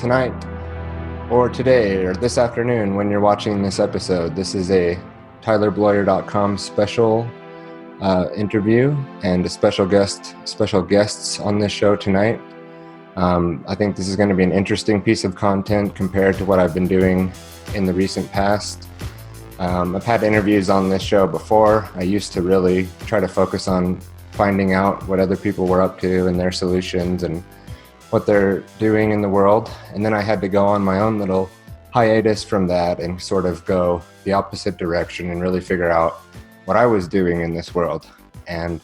tonight or today or this afternoon when you're watching this episode. This is a TylerBloyer.com special interview and special guests on this show tonight. I think this is going to be an interesting piece of content compared to what I've been doing in the recent past. I've had interviews on this show before. I used to really try to focus on finding out what other people were up to and their solutions and what they're doing in the world. And then I had to go on my own little hiatus from that and sort of go the opposite direction and really figure out what I was doing in this world. And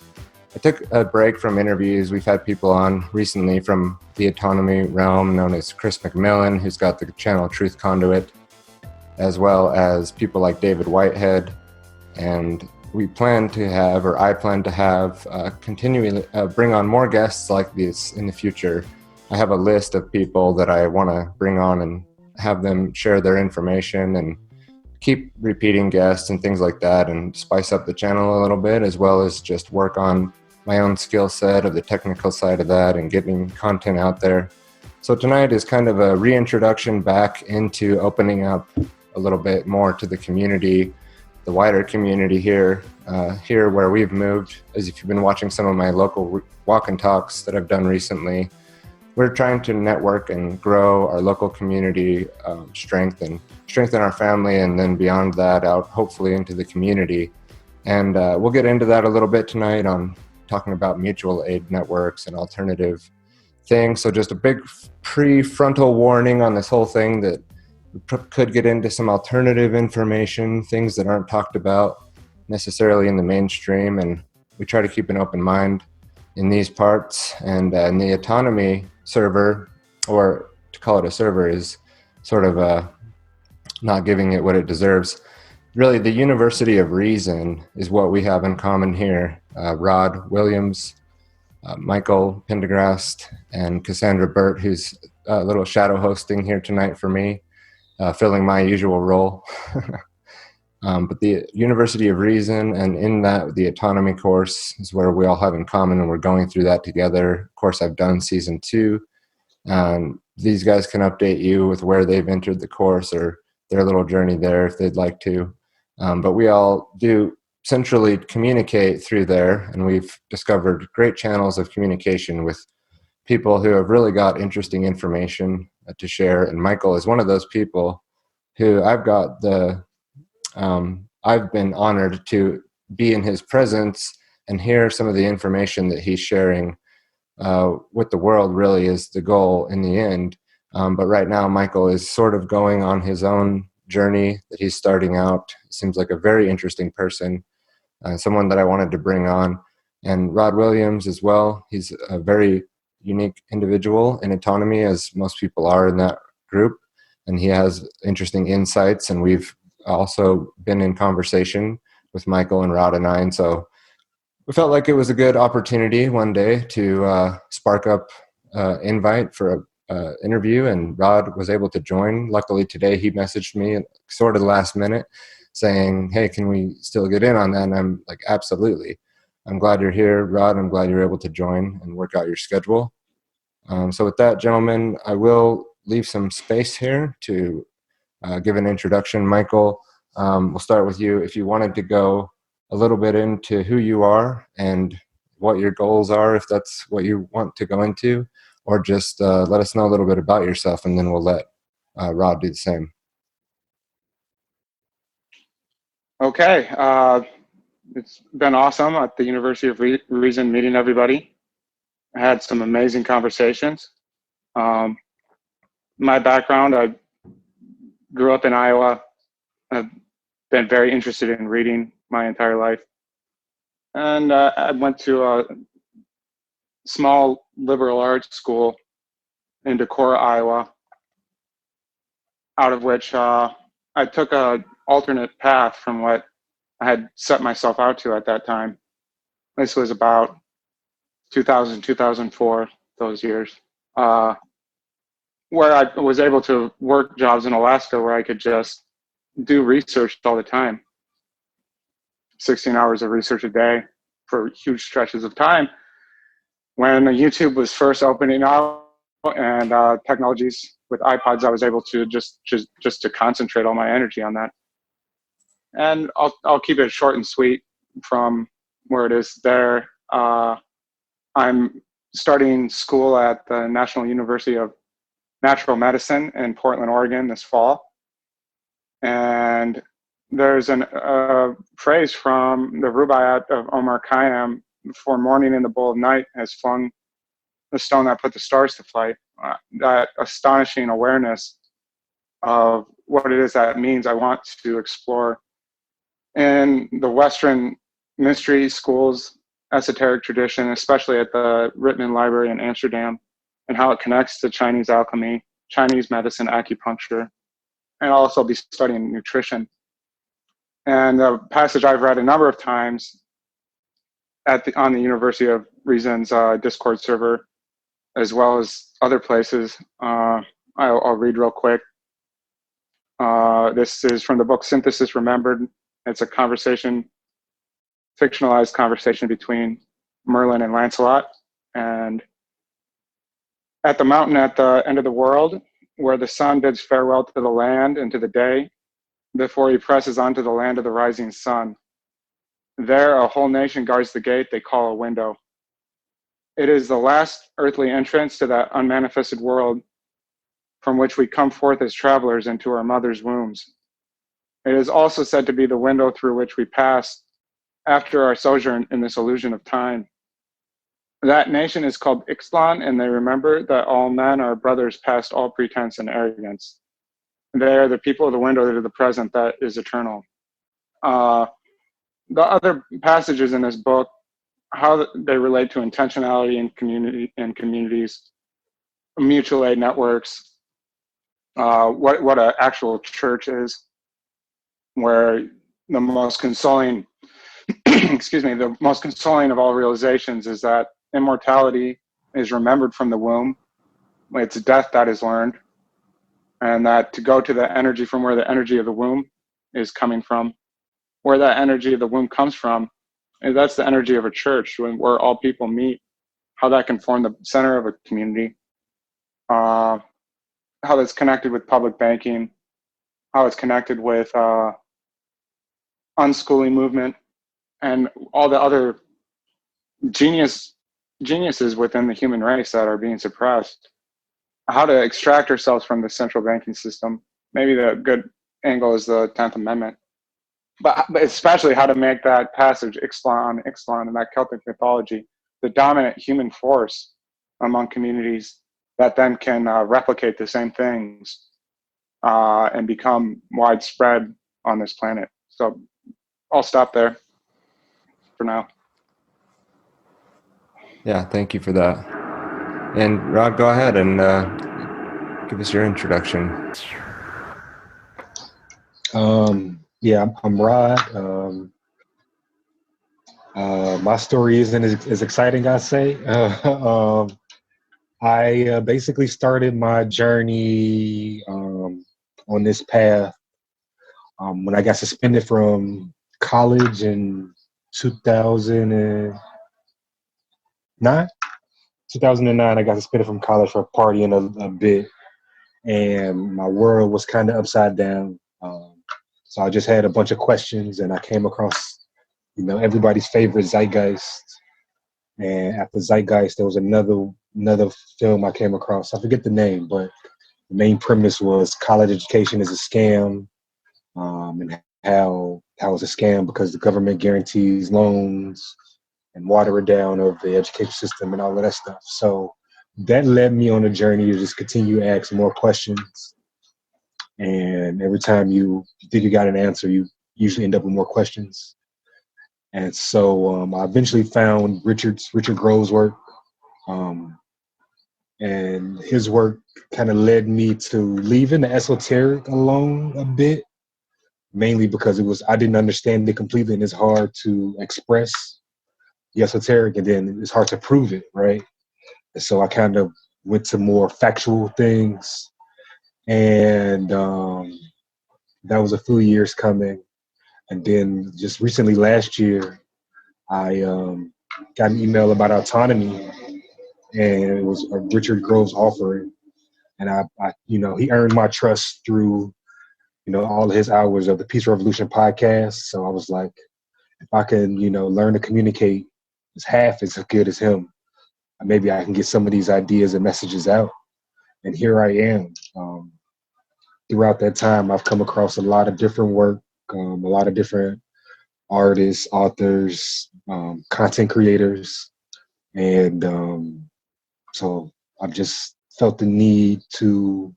I took a break from interviews. We've had people on recently from the autonomy realm known as Chris McMillan, who's got the channel Truth Conduit, as well as people like David Whitehead. And I plan to have continually bring on more guests like this in the future. I have a list of people that I want to bring on and have them share their information and keep repeating guests and things like that and spice up the channel a little bit, as well as just work on my own skill set of the technical side of that and getting content out there. So tonight is kind of a reintroduction back into opening up a little bit more to the community, the wider community here where we've moved. As if you've been watching some of my local walk and talks that I've done recently, we're trying to network and grow our local community strengthen our family, and then beyond that out hopefully into the community. And we'll get into that a little bit tonight on talking about mutual aid networks and alternative things. So just a big prefrontal warning on this whole thing that we could get into some alternative information, things that aren't talked about necessarily in the mainstream. And we try to keep an open mind in these parts. And in the autonomy server, or to call it a server is sort of not giving it what it deserves. Really, the University of Reason is what we have in common here. Rod Williams, Michael Pendergast, and Cassandra Burt, who's a little shadow hosting here tonight for me, filling my usual role. But the University of Reason, and in that, the autonomy course is where we all have in common, and we're going through that together. Of course, I've done season 2. These guys can update you with where they've entered the course or their little journey there if they'd like to. But we all do centrally communicate through there, and we've discovered great channels of communication with people who have really got interesting information to share. And Michael is one of those people who I've been honored to be in his presence and hear some of the information that he's sharing with the world. Really is the goal in the end. But right now, Michael is sort of going on his own journey that he's starting out. Seems like a very interesting person, someone that I wanted to bring on. And Rod Williams as well. He's a very unique individual in autonomy, as most people are in that group. And he has interesting insights. And we've also been in conversation with Michael and Rod and I. And so we felt like it was a good opportunity one day to spark up invite for a interview, and Rod was able to join. Luckily today he messaged me sort of the last minute saying, hey, can we still get in on that? And I'm like, absolutely. I'm glad you're here, Rod. I'm glad you're able to join and work out your schedule. So with that, gentlemen, I will leave some space here to give an introduction. Michael, we'll start with you. If you wanted to go a little bit into who you are and what your goals are, if that's what you want to go into, or just let us know a little bit about yourself, and then we'll let Rod do the same. Okay. It's been awesome at the University of Reason meeting everybody. I had some amazing conversations. My background, I grew up in Iowa. I've been very interested in reading my entire life. And I went to a small liberal arts school in Decorah, Iowa, out of which I took a alternate path from what I had set myself out to at that time. This was about 2000, 2004, those years, where I was able to work jobs in Alaska where I could just do research all the time. 16 hours of research a day for huge stretches of time. When YouTube was first opening up and technologies with iPods, I was able to just to concentrate all my energy on that. And I'll keep it short and sweet from where it is there. I'm starting school at the National University of Natural Medicine in Portland, Oregon this fall. And there's a phrase from the Rubaiyat of Omar Khayyam: "For morning in the bowl of night has flung the stone that put the stars to flight." That astonishing awareness of what it is that means, I want to explore in the Western mystery schools, esoteric tradition, especially at the Rittman Library in Amsterdam, and how it connects to Chinese alchemy, Chinese medicine, acupuncture, and I'll also be studying nutrition. And a passage I've read a number of times on the University of Reason's Discord server, as well as other places. I'll read real quick. This is from the book Synthesis Remembered. It's a fictionalized conversation between Merlin and Lancelot. And at the mountain at the end of the world, where the sun bids farewell to the land and to the day, before he presses on to the land of the rising sun, there a whole nation guards the gate they call a window. It is the last earthly entrance to that unmanifested world from which we come forth as travelers into our mother's wombs. It is also said to be the window through which we pass after our sojourn in this illusion of time. That nation is called Ixtlan, and they remember that all men are brothers past all pretense and arrogance. They are the people of the window to the present that is eternal. The other passages in this book, how they relate to intentionality in communities, mutual aid networks, what an actual church is, where the most consoling, the most consoling of all realizations is that immortality is remembered from the womb. It's death that is learned, and that to go to the energy from where the energy of the womb is coming from, where that energy of the womb comes from, and that's the energy of a church, where all people meet, how that can form the center of a community, how that's connected with public banking, how it's connected with unschooling movement, and all the other geniuses within the human race that are being suppressed. How to extract ourselves from the central banking system. Maybe the good angle is the 10th Amendment, but especially how to make that passage, Ixtlan, and that Celtic mythology, the dominant human force among communities that then can replicate the same things and become widespread on this planet. So I'll stop there for now. Yeah, thank you for that. And Rod, go ahead and give us your introduction. Yeah, I'm Rod. My story isn't as exciting, I say. I basically started my journey on this path when I got suspended from college in 2009. 2009, I got suspended from college for partying a bit, and my world was kind of upside down. So I just had a bunch of questions, and I came across, everybody's favorite Zeitgeist. And after Zeitgeist, there was another film I came across. I forget the name, but the main premise was college education is a scam, and how it's a scam because the government guarantees loans and water it down of the education system and all of that stuff. So that led me on a journey to just continue to ask more questions. And every time you think you got an answer, you usually end up with more questions. And so I eventually found Richard Grove's work, and his work kind of led me to leaving the esoteric alone a bit, mainly because I didn't understand it completely, and it's hard to express the esoteric, and then it's hard to prove it, right? And so I kind of went to more factual things, and that was a few years coming. And then just recently last year, I got an email about autonomy, and it was a Richard Grove's offering. And he earned my trust through, all of his hours of the Peace Revolution podcast. So I was like, if I can, learn to communicate as half as good as him, maybe I can get some of these ideas and messages out. And here I am. Throughout that time, I've come across a lot of different work, a lot of different artists, authors, content creators. And so I've just felt the need to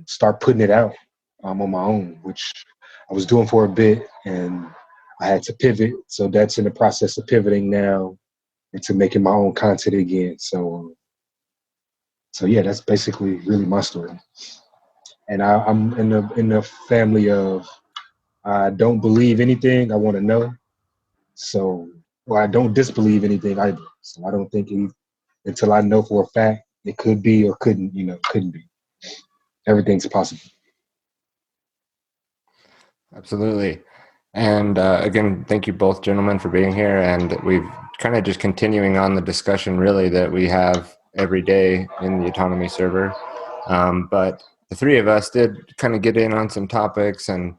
start putting it out on my own, which I was doing for a bit, and I had to pivot. So that's in the process of pivoting now into making my own content again. So yeah, that's basically really my story. And I'm in the family of I don't believe anything. I want to know. So, well, I don't disbelieve anything either. So I don't think until I know for a fact it could be or couldn't be. Everything's possible. Absolutely. And again, thank you both gentlemen for being here. And we've kind of just continuing on the discussion really that we have every day in the autonomy server. But the three of us did kind of get in on some topics, and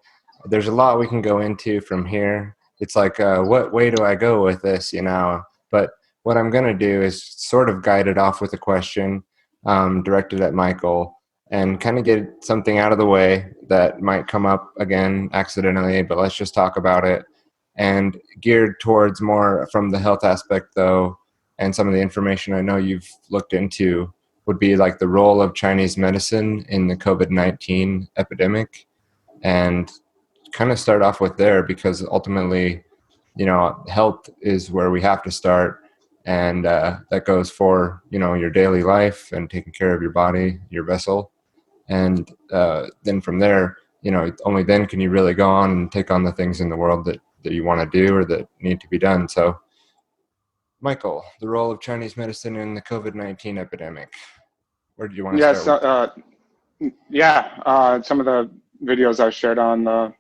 there's a lot we can go into from here. It's like, what way do I go with this, But what I'm going to do is sort of guide it off with a question directed at Michael, and kind of get something out of the way that might come up again accidentally, but let's just talk about it. And geared towards more from the health aspect, though, and some of the information I know you've looked into would be like the role of Chinese medicine in the COVID-19 epidemic, and kind of start off with there, because ultimately, health is where we have to start. And that goes for, your daily life and taking care of your body, your vessel. And then from there, only then can you really go on and take on the things in the world that you want to do or that need to be done. So, Michael, the role of Chinese medicine in the COVID-19 epidemic. Where do you want to Yes, start with? some of the videos I shared on the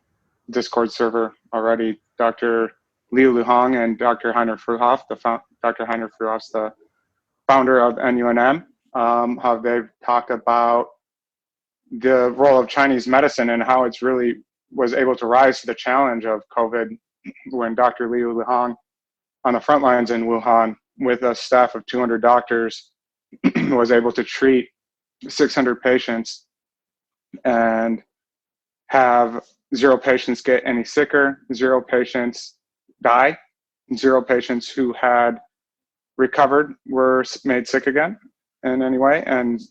Discord server already, Dr. Liu Luhong and Dr. Heiner Fruhoff, Dr. Heiner Fruhoff's the founder of NUNM, how they've talked about the role of Chinese medicine and how it's really was able to rise to the challenge of COVID when Dr. Liu Luhong on the front lines in Wuhan with a staff of 200 doctors was able to treat 600 patients and have 0 patients get any sicker, 0 patients die, 0 patients who had recovered were made sick again in any way, and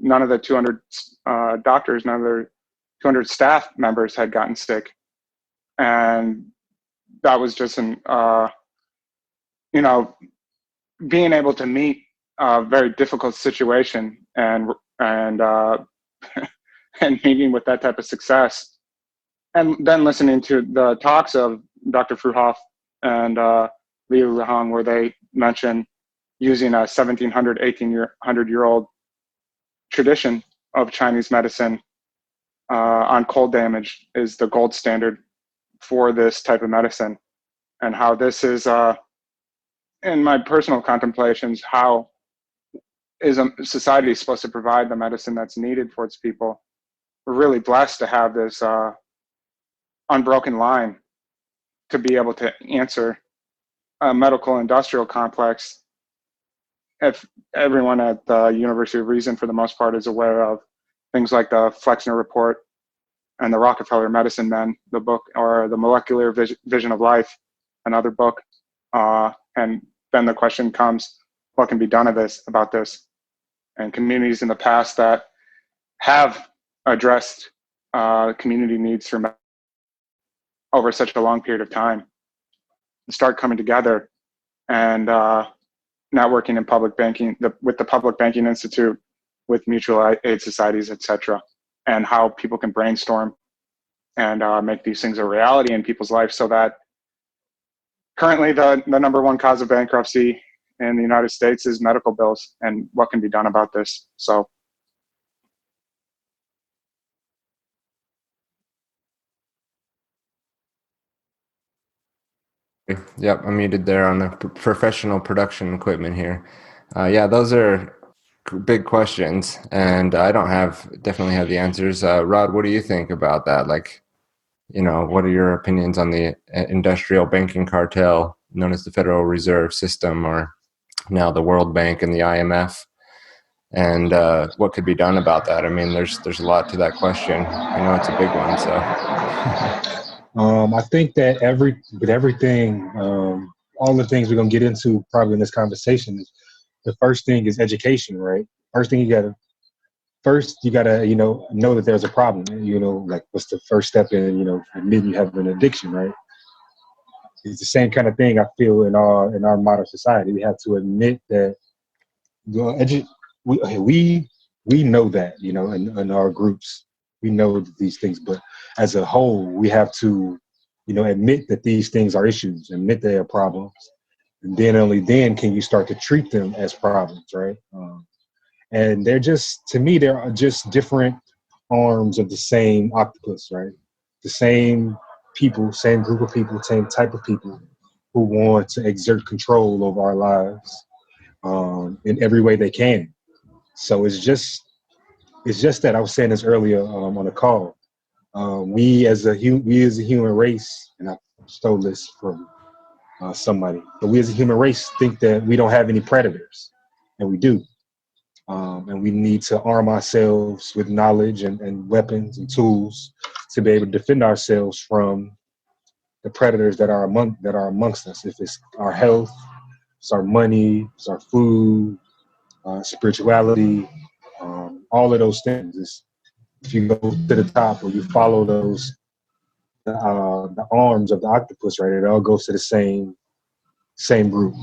none of the 200 doctors, none of their 200 staff members had gotten sick. And that was just being able to meet a very difficult situation and and meeting with that type of success. And then listening to the talks of Dr. Fruhoff and Liu Luhong, where they mention using a 1700, 1800-year-old tradition of Chinese medicine on cold damage is the gold standard for this type of medicine. And how this is, in my personal contemplations, how is a society supposed to provide the medicine that's needed for its people. We're really blessed to have this unbroken line to be able to answer a medical industrial complex. If everyone at the University of Reason, for the most part, is aware of things like the Flexner Report and the Rockefeller Medicine Men, the book, or the Molecular Vision of Life, another book. And then the question comes, what can be done about this? And communities in the past that have addressed community needs through over such a long period of time start coming together and networking in public banking, with the Public Banking Institute, with mutual aid societies, etc., and how people can brainstorm and make these things a reality in people's lives. So that currently the number one cause of bankruptcy in the United States is medical bills, and what can be done about this. So Yep, I'm muted there on the professional production equipment here. Yeah, those are big questions, and I don't definitely have the answers. Rod, what do you think about that? Like, what are your opinions on the industrial banking cartel known as the Federal Reserve System, or now the World Bank and the IMF? And what could be done about that? I mean, there's a lot to that question. I know it's a big one, so. I think that everything, all the things we're gonna get into probably in this conversation, the first thing is education, right? First thing you gotta know that there's a problem. Like what's the first step in admitting you have an addiction, right? It's the same kind of thing I feel in our modern society. We have to admit that we know that in our groups we know these things, but as a whole we have to admit that these things are issues, admit they are problems, and then only then can you start to treat them as problems, right? And to me they're just different arms of the same octopus, right? The same people, same group of people, same type of people who want to exert control over our lives in every way they can. So it's just that I was saying this earlier on a call. We as a human race, and I stole this from somebody, but we as a human race think that we don't have any predators, and we do. And we need to arm ourselves with knowledge and weapons and tools to be able to defend ourselves from the predators that are amongst us. If it's our health, it's our money, it's our food, spirituality, all of those things. If you go to the top or you follow the arms of the octopus, right, it all goes to the same group.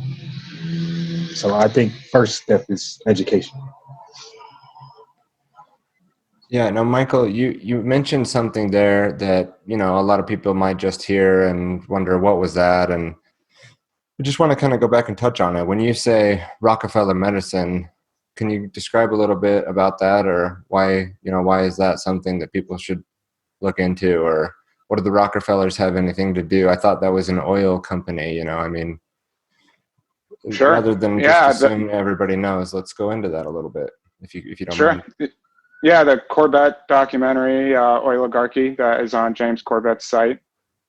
So I think first step is education. Yeah, no, Michael, you mentioned something there that, a lot of people might just hear and wonder what was that. And I just want to kind of go back and touch on it. When you say Rockefeller medicine, can you describe a little bit about that, or why is that something that people should look into, or what do the Rockefellers have anything to do? I thought that was an oil company, I mean, Sure. rather than just assume everybody knows, let's go into that a little bit, if you don't mind. Yeah, the Corbett documentary, Oligarchy, that is on James Corbett's site,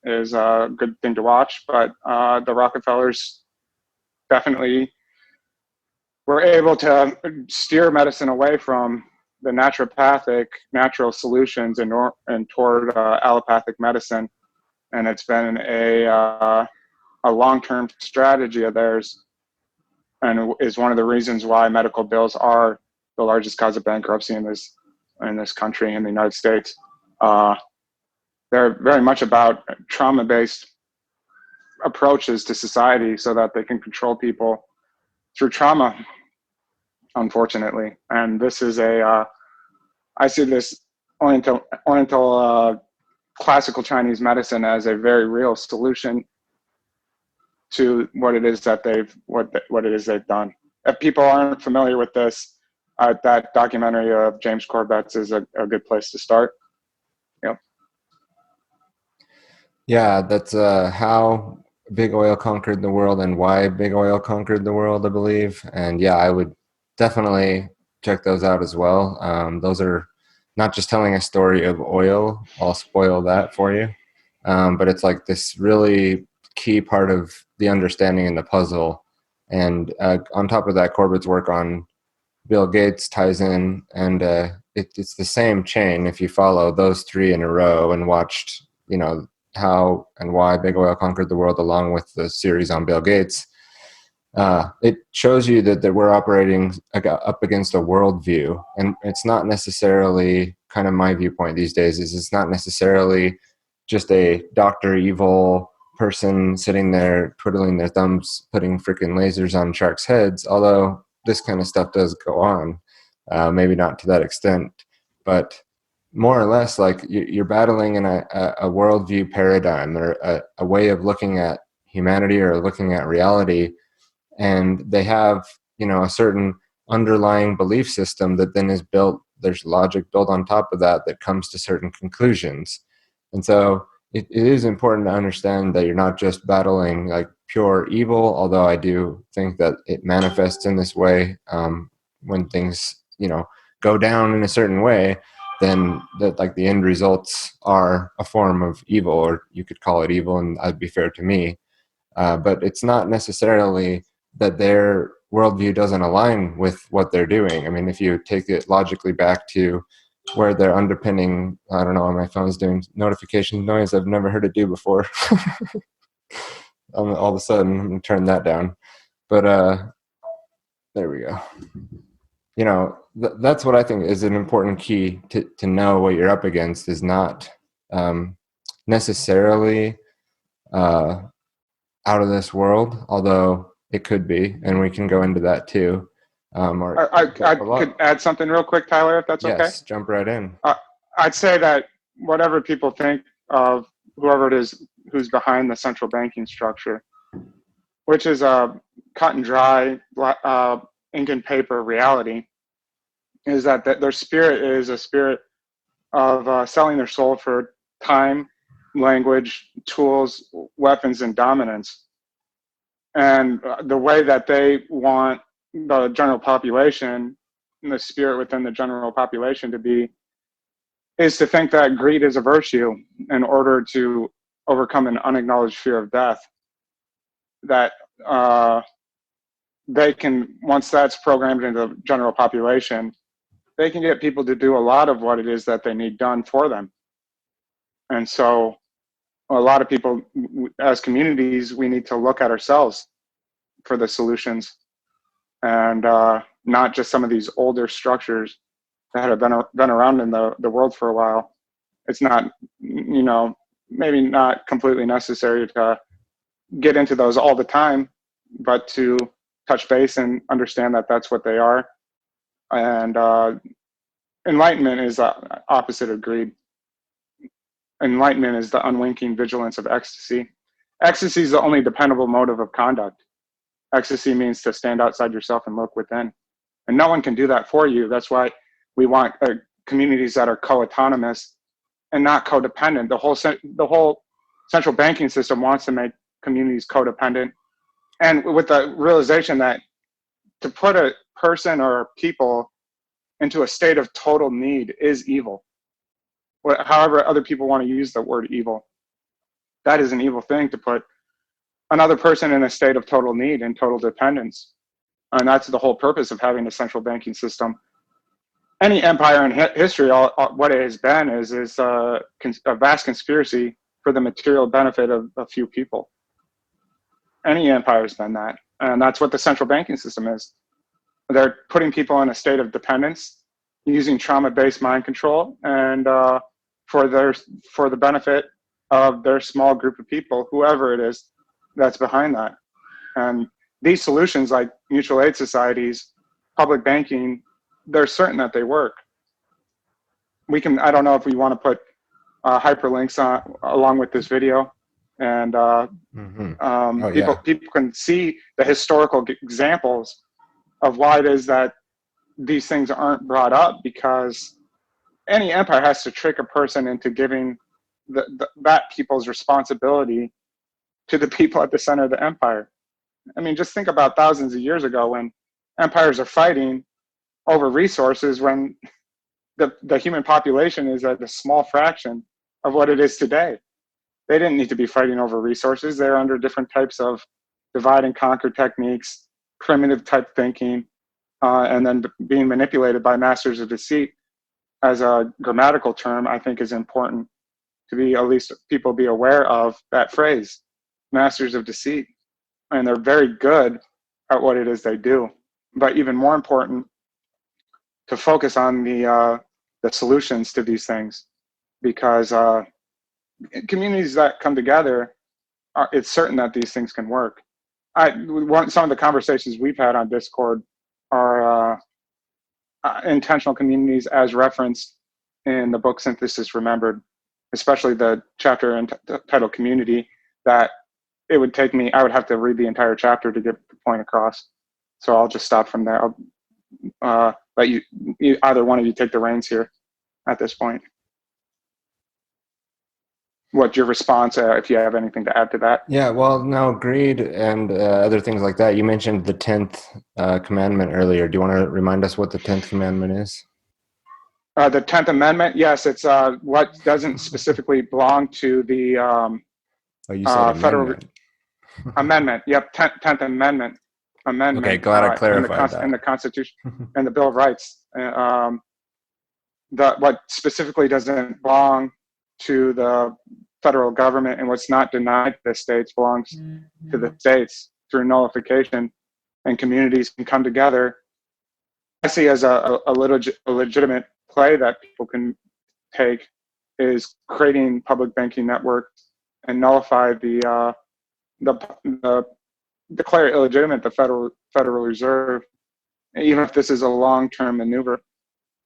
is a good thing to watch. But the Rockefellers definitely were able to steer medicine away from the natural solutions and toward allopathic medicine. And it's been a long-term strategy of theirs, and is one of the reasons why medical bills are the largest cause of bankruptcy in this country, in the United States. They're very much about trauma-based approaches to society so that they can control people through trauma, unfortunately. And this is I see this Oriental classical Chinese medicine as a very real solution to what it is that they've done. If people aren't familiar with this, that documentary of James Corbett's is a good place to start. Yep. Yeah, that's how big oil conquered the world and why big oil conquered the world, I believe. And yeah, I would definitely check those out as well. Those are not just telling a story of oil. I'll spoil that for you. But it's like this really key part of the understanding in the puzzle. And on top of that, Corbett's work on Bill Gates ties in, and it's the same chain. If you follow those three in a row and watched, how and why big oil conquered the world, along with the series on Bill Gates, it shows you that we're operating up against a worldview. And it's not necessarily, kind of my viewpoint these days, is it's not necessarily just a Dr. Evil person sitting there twiddling their thumbs, putting freaking lasers on sharks' heads, although this kind of stuff does go on, maybe not to that extent, but more or less like you're battling in a worldview paradigm, or a way of looking at humanity or looking at reality. And they have, a certain underlying belief system that then is built, there's logic built on top of that comes to certain conclusions. And so it is important to understand that you're not just battling like pure evil, although I do think that it manifests in this way when things, go down in a certain way, then that, like, the end results are a form of evil, or you could call it evil, and that'd be fair to me. But it's not necessarily that their worldview doesn't align with what they're doing. I mean, if you take it logically back to where they're underpinning, I don't know, my phone's doing notification noise I've never heard it do before. All of a sudden, I'm gonna turn that down. But there we go. That's what I think is an important key to know what you're up against, is not necessarily out of this world, although it could be, and we can go into that too. I could add something real quick, Tyler, if that's okay. Yes, jump right in. I'd say that whatever people think of whoever it is who's behind the central banking structure, which is a cut and dry ink and paper reality, is that their spirit is a spirit of selling their soul for time, language, tools, weapons, and dominance. And the way that they want the general population, the spirit within the general population to be, is to think that greed is a virtue in order to overcome an unacknowledged fear of death. That they can, once that's programmed into the general population, they can get people to do a lot of what it is that they need done for them. And so a lot of people, as communities, we need to look at ourselves for the solutions, and not just some of these older structures that have been around in the world for a while. It's not, maybe not completely necessary to get into those all the time, but to touch base and understand that that's what they are. And enlightenment is the opposite of greed. Enlightenment is the unwinking vigilance of ecstasy. Ecstasy is the only dependable motive of conduct. Ecstasy means to stand outside yourself and look within. And no one can do that for you. That's why we want communities that are co-autonomous and not codependent. The whole central banking system wants to make communities codependent. And with the realization that to put a person or people into a state of total need is evil. However other people want to use the word evil, that is an evil thing, to put another person in a state of total need and total dependence. And that's the whole purpose of having a central banking system. Any empire in history, what it has been is a vast conspiracy for the material benefit of a few people. Any empire has been that. And that's what the central banking system is. They're putting people in a state of dependence, using trauma-based mind control, and for the benefit of their small group of people, whoever it is that's behind that. And these solutions, like mutual aid societies, public banking, they're certain that they work. We can, I don't know if we want to put hyperlinks along with this video, and people can see the historical examples of why it is that these things aren't brought up, because any empire has to trick a person into giving that people's responsibility to the people at the center of the empire. I mean, just think about thousands of years ago when empires are fighting over resources, when the human population is at a small fraction of what it is today. They didn't need to be fighting over resources. They're under different types of divide and conquer techniques, primitive type thinking, and then being manipulated by masters of deceit. As a grammatical term, I think is important to be, at least people be aware of that phrase, masters of deceit. And they're very good at what it is they do. But even more important, to focus on the solutions to these things, because communities that come together, it's certain that these things can work. Some of the conversations we've had on Discord are intentional communities, as referenced in the book Synthesis Remembered, especially the chapter entitled Community, that it would take me, I would have to read the entire chapter to get the point across. So I'll just stop from there. I'll let you, either one of you, take the reins here at this point. what your response, if you have anything to add to that. Yeah, well, now greed and other things like that. You mentioned the 10th commandment earlier. Do you want to remind us what the 10th commandment is? The 10th Amendment, yes, it's what doesn't specifically belong to the Oh, you said federal amendment. amendment. Yep, 10th Amendment. Okay, glad I clarified that. In the Constitution and the Bill of Rights. What specifically doesn't belong to the federal government and what's not denied to the states belongs to the states through nullification, and communities can come together. I see as a legitimate play that people can take is creating public banking networks and nullify the declare illegitimate the Federal Reserve, even if this is a long-term maneuver.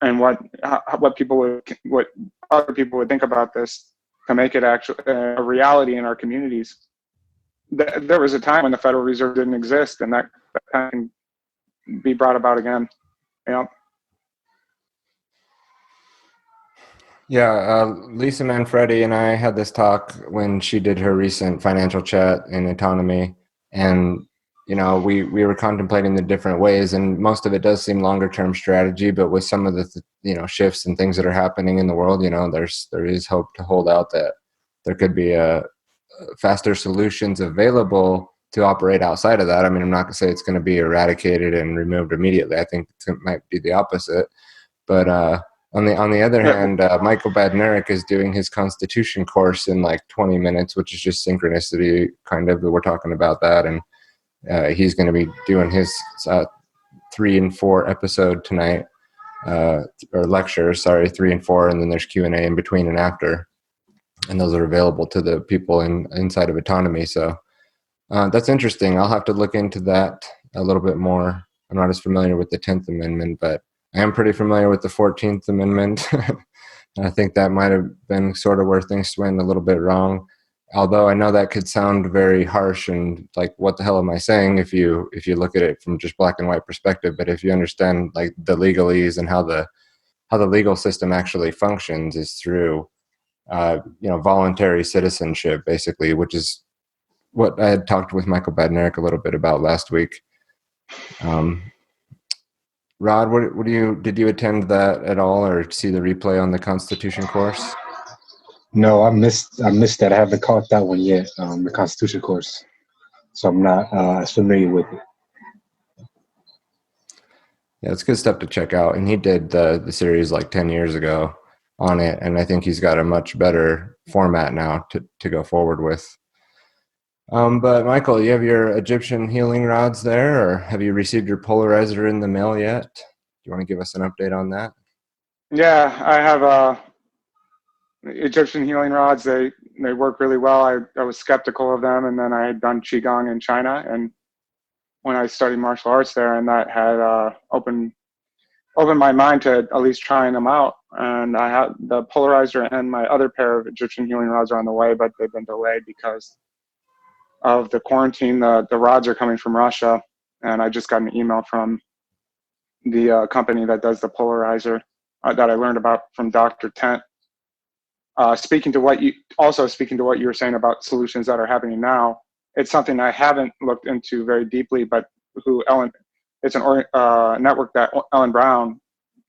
And what other people would think about this to make it actually a reality in our communities. There was a time when the Federal Reserve didn't exist, and that can be brought about again. You know? Yeah, Lisa Manfredi and I had this talk when she did her recent financial chat in autonomy, and we were contemplating the different ways, and most of it does seem longer term strategy, but with some of the shifts and things that are happening in the world, there is hope to hold out that there could be faster solutions available to operate outside of that. I mean, I'm not going to say it's going to be eradicated and removed immediately. I think it might be the opposite, but on the other hand, Michael Badnarik is doing his Constitution course in like 20 minutes, which is just synchronicity, kind of. But we're talking about that, and he's going to be doing his 3 and 4 episode tonight, or lectures. Sorry, 3 and 4, and then there's Q&A in between and after, and those are available to the people inside of autonomy. So that's interesting. I'll have to look into that a little bit more. I'm not as familiar with the 10th Amendment, but I am pretty familiar with the 14th Amendment. And I think that might have been sort of where things went a little bit wrong. Although I know that could sound very harsh and like, what the hell am I saying if you look at it from just black and white perspective. But if you understand like the legalese and how the legal system actually functions is through voluntary citizenship, basically, which is what I had talked with Michael Badnarik a little bit about last week. Rod, did you attend that at all, or see the replay on the Constitution course? No, I missed that. I haven't caught that one yet, the Constitution course. So I'm not as familiar with it. Yeah, it's good stuff to check out. And he did the series like 10 years ago on it, and I think he's got a much better format now to go forward with. But Michael, you have your Egyptian healing rods there, or have you received your polarizer in the mail yet? Do you want to give us an update on that? Yeah, I have Egyptian healing rods. They work really well. I was skeptical of them, and then I had done Qigong in China, and when I studied martial arts there, and that had opened my mind to at least trying them out. And I had the polarizer and my other pair of Egyptian healing rods are on the way, but they've been delayed because of the quarantine. The rods are coming from Russia, and I just got an email from the company that does the polarizer that I learned about from Dr. Tent. Speaking to what you were saying about solutions that are happening now, it's something I haven't looked into very deeply, but it's a network that Ellen Brown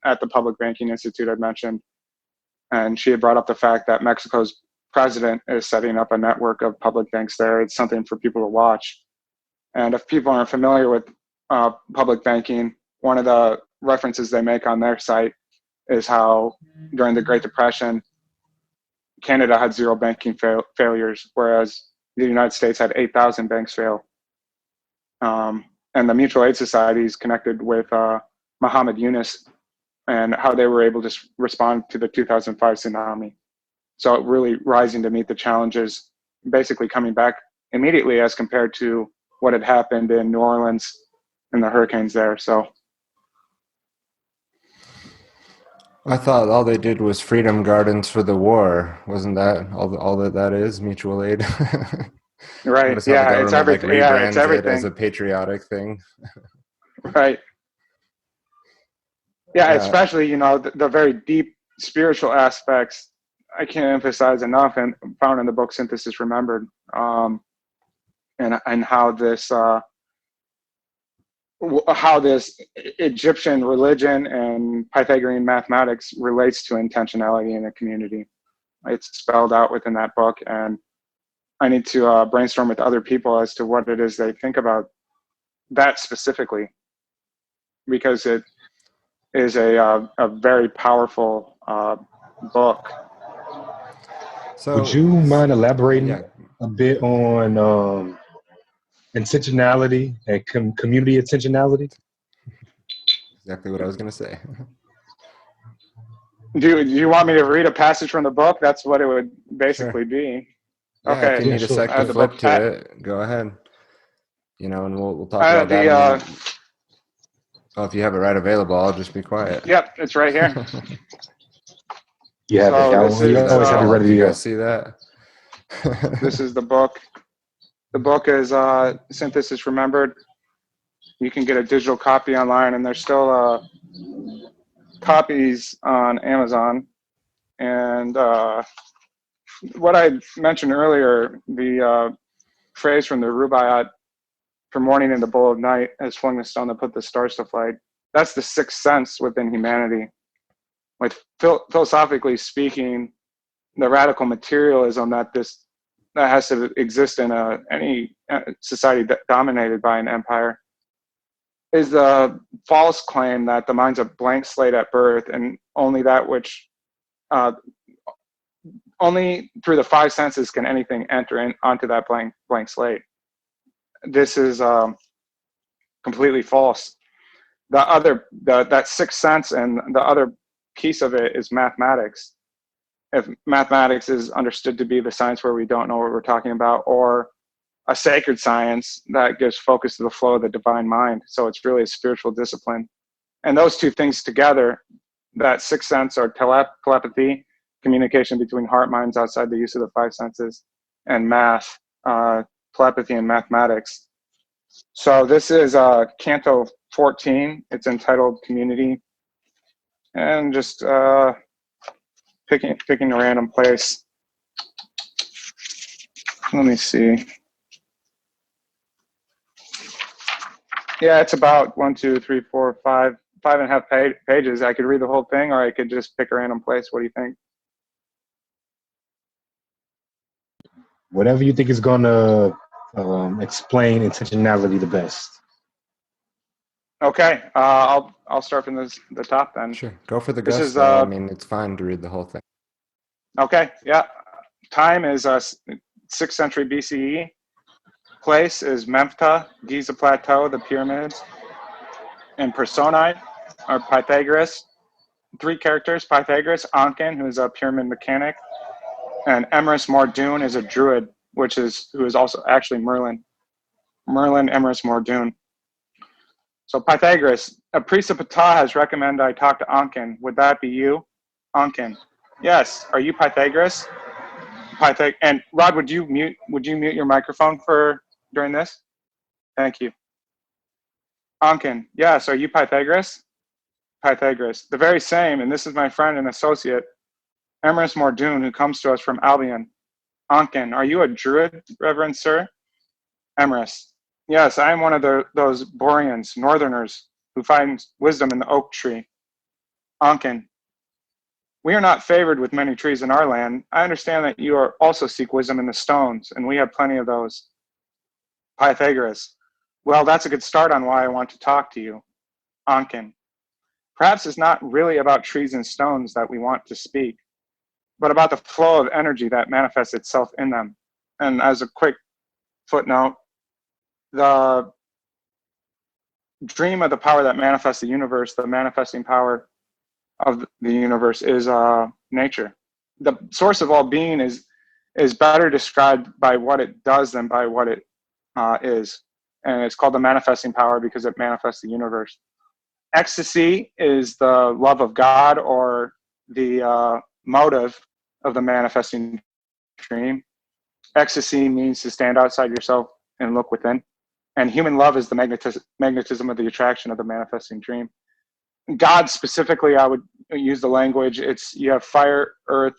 at the Public Banking Institute had mentioned, and she had brought up the fact that Mexico's president is setting up a network of public banks there. It's something for people to watch. And if people aren't familiar with public banking, one of the references they make on their site is how during the Great Depression, Canada had 0 banking failures, whereas the United States had 8,000 banks fail. And the mutual aid societies connected with Muhammad Yunus and how they were able to respond to the 2005 tsunami. So really rising to meet the challenges, basically coming back immediately as compared to what had happened in New Orleans and the hurricanes there. So I thought all they did was Freedom Gardens for the war. Wasn't that all that is, mutual aid? right. Notice how the government It's everything. It's everything. it as a patriotic thing. Right. Yeah, especially, the very deep spiritual aspects. I can't emphasize enough, and found in the book Synthesis Remembered, and how this Egyptian religion and Pythagorean mathematics relates to intentionality in a community. It's spelled out within that book, and I need to brainstorm with other people as to what it is they think about that specifically, because it is a very powerful book. So, would you mind elaborating yeah, a bit on intentionality and community intentionality? exactly what I was going to say. Do you want me to read a passage from the book? That's what it would basically Sure. be. Yeah, if you Okay. Yeah, need a sure. sec I to have the book. flip to it, go ahead. And we'll talk I about have that in a minute. the Oh, if you have it right available, I'll just be quiet. yep, it's right here. You have it. So this You See is that always have it tall? ready Do to you go. guys see that? this is the book. The book is Synthesis Remembered. You can get a digital copy online, and there's still copies on Amazon. And what I mentioned earlier, the phrase from the Rubaiyat, "For morning in the bowl of night has flung the stone that put the stars to flight." That's the sixth sense within humanity. Like philosophically speaking, the radical materialism that has to exist in any society dominated by an empire is the false claim that the mind's a blank slate at birth, and only that which only through the five senses can anything enter onto that blank slate. This is completely false. That sixth sense and the other piece of it is mathematics. If mathematics is understood to be the science where we don't know what we're talking about, or a sacred science that gives focus to the flow of the divine mind, so it's really a spiritual discipline. And those two things together, that sixth sense or telepathy, communication between heart minds outside the use of the five senses, and math, telepathy and mathematics. So this is Canto 14. It's entitled Community, and just picking a random place. Let me see. Yeah, it's about 1, 2, 3, 4, 5 and a half pages. I could read the whole thing, or I could just pick a random place. What do you think? Whatever you think is going to explain intentionality the best. Okay, I'll start from the top then. Sure. Go for the This guess, is though. I mean, it's fine to read the whole thing. okay. Yeah, time is 6th century BCE. Place is Memphis, Giza Plateau, the pyramids, and personae are Pythagoras. 3 characters: Pythagoras, Anken, who is a pyramid mechanic, and Emrys Mordoun is a druid, who is also actually Merlin. Merlin Emrys Mordoun. So Pythagoras, a priest of Ptah has recommended I talk to Anken. Would that be you? Anken. Yes. Are you Pythagoras? And Rod, would you mute your microphone during this? Thank you. Anken. Yes. Are you Pythagoras? Pythagoras. The very same, and this is my friend and associate, Emrys Mordoun, who comes to us from Albion. Anken. Are you a druid, Reverend Sir? Emrys. Yes, I am one of those Boreans, northerners, who find wisdom in the oak tree. Anken. We are not favored with many trees in our land. I understand that you also seek wisdom in the stones, and we have plenty of those. Pythagoras. Well, that's a good start on why I want to talk to you. Anken. Perhaps it's not really about trees and stones that we want to speak, but about the flow of energy that manifests itself in them. And as a quick footnote, the dream of the power that manifests the universe, the manifesting power of the universe, is nature. The source of all being is better described by what it does than by what it is. And it's called the manifesting power because it manifests the universe. Ecstasy is the love of God, or the motive of the manifesting dream. Ecstasy means to stand outside yourself and look within. And human love is the magnetism of the attraction of the manifesting dream. God specifically, I would use the language, you have fire, earth,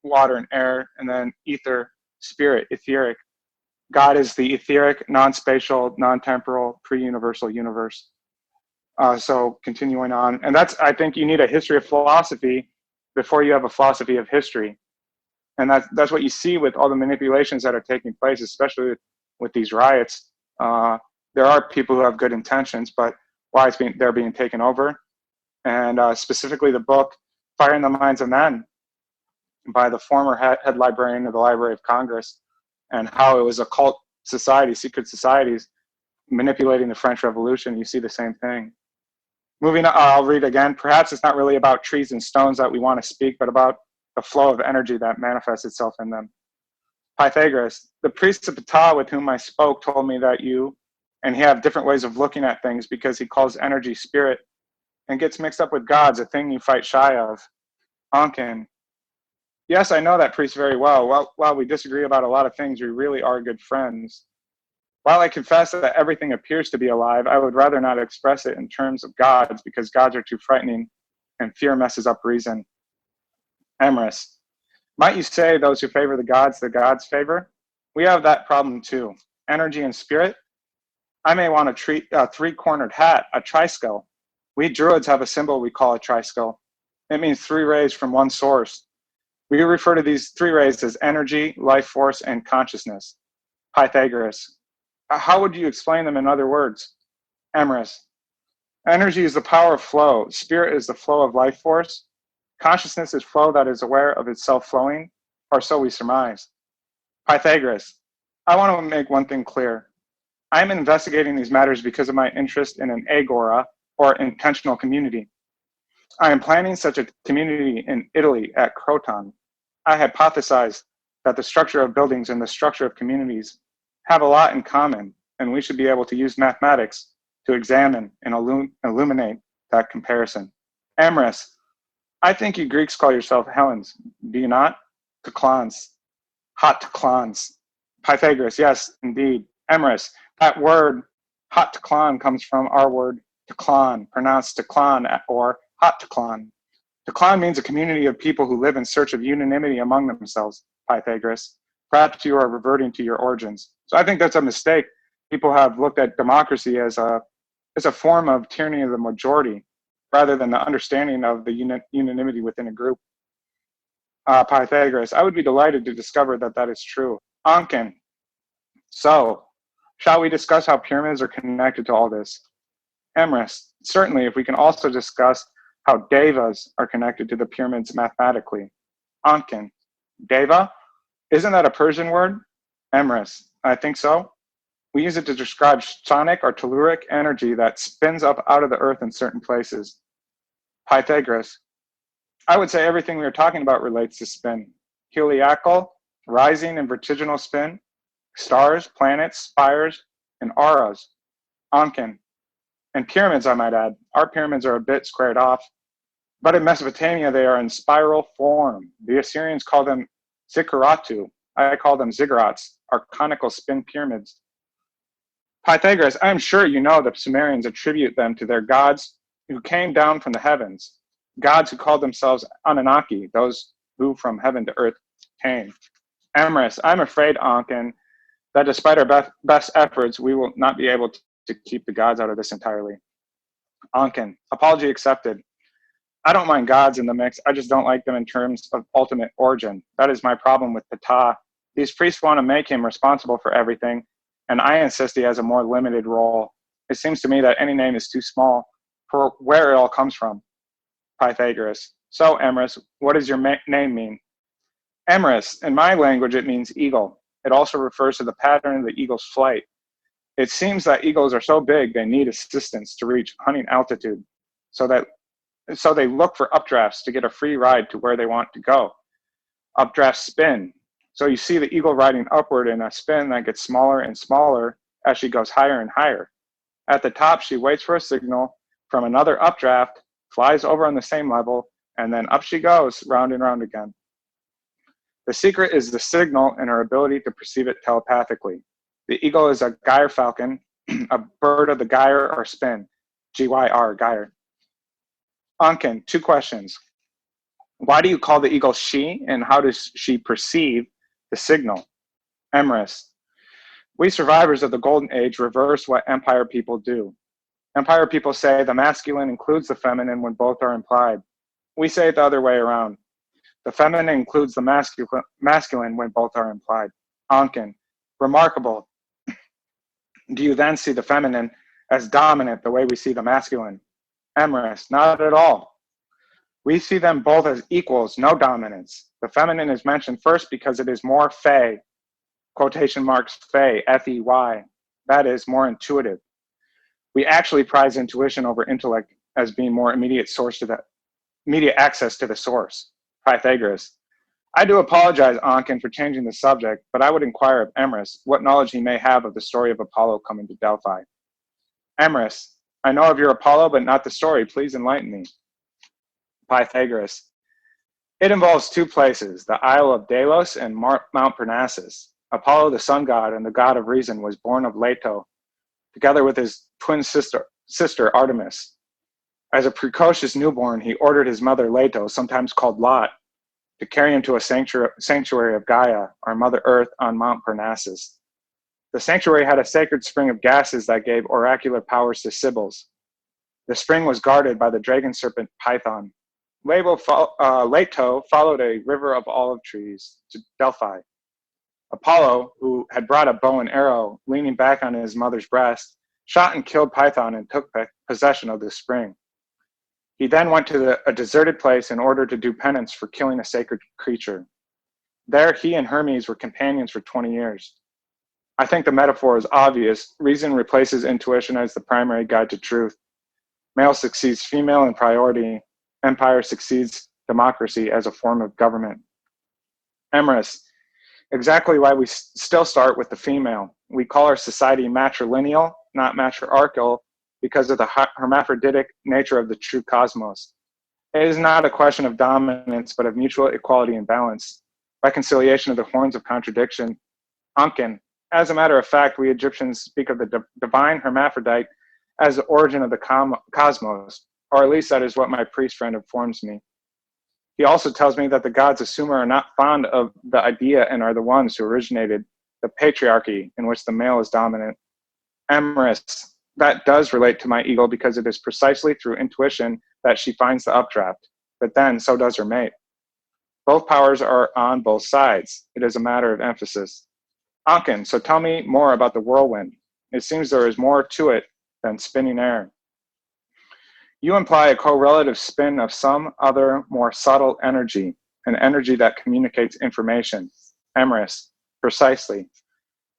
water and air, and then ether, spirit, etheric. God is the etheric, non-spatial, non-temporal, pre-universal universe. So continuing on, and I think you need a history of philosophy before you have a philosophy of history. And that's what you see with all the manipulations that are taking place, especially with these riots. There are people who have good intentions, but why they're being taken over. And specifically the book, Fire in the Minds of Men, by the former head librarian of the Library of Congress, and how it was a cult society, secret societies, manipulating the French Revolution. You see the same thing. Moving on, I'll read again. Perhaps it's not really about trees and stones that we want to speak, but about the flow of energy that manifests itself in them. Pythagoras, the priest of Ptah with whom I spoke told me that you and he have different ways of looking at things because he calls energy spirit and gets mixed up with gods, a thing you fight shy of. Ankin, yes, I know that priest very well. While we disagree about a lot of things, we really are good friends. While I confess that everything appears to be alive, I would rather not express it in terms of gods because gods are too frightening and fear messes up reason. Emrys, might you say those who favor the gods favor? We have that problem too. Energy and spirit. I may want a three-cornered hat, a triskull. We druids have a symbol we call a triskull. It means three rays from one source. We refer to these three rays as energy, life force, and consciousness. Pythagoras, how would you explain them in other words? Emrys, energy is the power of flow. Spirit is the flow of life force. Consciousness is flow that is aware of itself flowing, or so we surmise. Pythagoras, I want to make one thing clear. I am investigating these matters because of my interest in an agora, or intentional community. I am planning such a community in Italy at Croton. I hypothesize that the structure of buildings and the structure of communities have a lot in common, and we should be able to use mathematics to examine and illuminate that comparison. Emrys, I think you Greeks call yourself Hellenes, do you not? Teklons, hot Teklons. Pythagoras, yes, indeed. Emrys, that word hot Teklon comes from our word Teklon, pronounced Teklon or hot Teklon. Teklon means a community of people who live in search of unanimity among themselves, Pythagoras. Perhaps you are reverting to your origins. So I think that's a mistake. People have looked at democracy as a form of tyranny of the majority, rather than the understanding of the unanimity within a group. Pythagoras, I would be delighted to discover that that is true. Ankin, so, shall we discuss how pyramids are connected to all this? Emrys, certainly, if we can also discuss how devas are connected to the pyramids mathematically. Ankin, deva? Isn't that a Persian word? Emrys, I think so. We use it to describe sonic or telluric energy that spins up out of the earth in certain places. Pythagoras, I would say everything we are talking about relates to spin. Heliacal, rising and vertiginal spin, stars, planets, spires, and auras. Ankin, and pyramids, I might add. Our pyramids are a bit squared off, but in Mesopotamia they are in spiral form. The Assyrians call them zikkuratu. I call them ziggurats, our conical spin pyramids. Pythagoras, I am sure you know that Sumerians attribute them to their gods who came down from the heavens, gods who called themselves Anunnaki, those who from heaven to earth came. Emrys, I'm afraid, Ankin, that despite our best efforts, we will not be able to keep the gods out of this entirely. Ankin, apology accepted. I don't mind gods in the mix, I just don't like them in terms of ultimate origin. That is my problem with Ptah. These priests want to make him responsible for everything, and I insist he has a more limited role. It seems to me that any name is too small for where it all comes from. Pythagoras, so Emrys, what does your name mean? Emrys, in my language it means eagle. It also refers to the pattern of the eagle's flight. It seems that eagles are so big they need assistance to reach hunting altitude, so they look for updrafts to get a free ride to where they want to go. Updraft spin. So you see the eagle riding upward in a spin that gets smaller and smaller as she goes higher and higher. At the top, she waits for a signal from another updraft, flies over on the same level, and then up she goes, round and round again. The secret is the signal and her ability to perceive it telepathically. The eagle is a gyre falcon, a bird of the gyre or spin, G-Y-R, gyre. Ankin, 2 questions. Why do you call the eagle she, and how does she perceive the signal? Emrys, we survivors of the Golden Age reverse what Empire people do. Empire people say the masculine includes the feminine when both are implied. We say it the other way around. The feminine includes the masculine when both are implied. Ankin, remarkable. Do you then see the feminine as dominant the way we see the masculine? Emrys, not at all. We see them both as equals, no dominance. The feminine is mentioned first because it is more fey, quotation marks fey, F-E-Y. That is more intuitive. We actually prize intuition over intellect as being more immediate access to the source. Pythagoras. I do apologize, Ankin, for changing the subject, but I would inquire of Emrys what knowledge he may have of the story of Apollo coming to Delphi. Emrys, I know of your Apollo, but not the story. Please enlighten me. Pythagoras. It involves two places, the Isle of Delos and Mount Parnassus. Apollo, the sun god and the god of reason, was born of Leto, together with his twin sister Artemis. As a precocious newborn, he ordered his mother Leto, sometimes called Lot, to carry him to a sanctuary of Gaia, or Mother Earth, on Mount Parnassus. The sanctuary had a sacred spring of gases that gave oracular powers to Sibyls. The spring was guarded by the dragon serpent Python. Leto followed a river of olive trees to Delphi. Apollo, who had brought a bow and arrow, leaning back on his mother's breast, shot and killed Python and took possession of the spring. He then went to a deserted place in order to do penance for killing a sacred creature. There, he and Hermes were companions for 20 years. I think the metaphor is obvious. Reason replaces intuition as the primary guide to truth. Male succeeds female in priority. Empire succeeds democracy as a form of government. Emrys, exactly why we still start with the female. We call our society matrilineal, not matriarchal, because of the hermaphroditic nature of the true cosmos. It is not a question of dominance, but of mutual equality and balance. Reconciliation of the horns of contradiction. Ankin. As a matter of fact, we Egyptians speak of the divine hermaphrodite as the origin of the cosmos, or at least that is what my priest friend informs me. He also tells me that the gods of Sumer are not fond of the idea and are the ones who originated the patriarchy in which the male is dominant. Emrys, that does relate to my ego because it is precisely through intuition that she finds the updraft, but then so does her mate. Both powers are on both sides. It is a matter of emphasis. Ankin, so tell me more about the whirlwind. It seems there is more to it than spinning air. You imply a correlative spin of some other more subtle energy, an energy that communicates information. Emrys, precisely.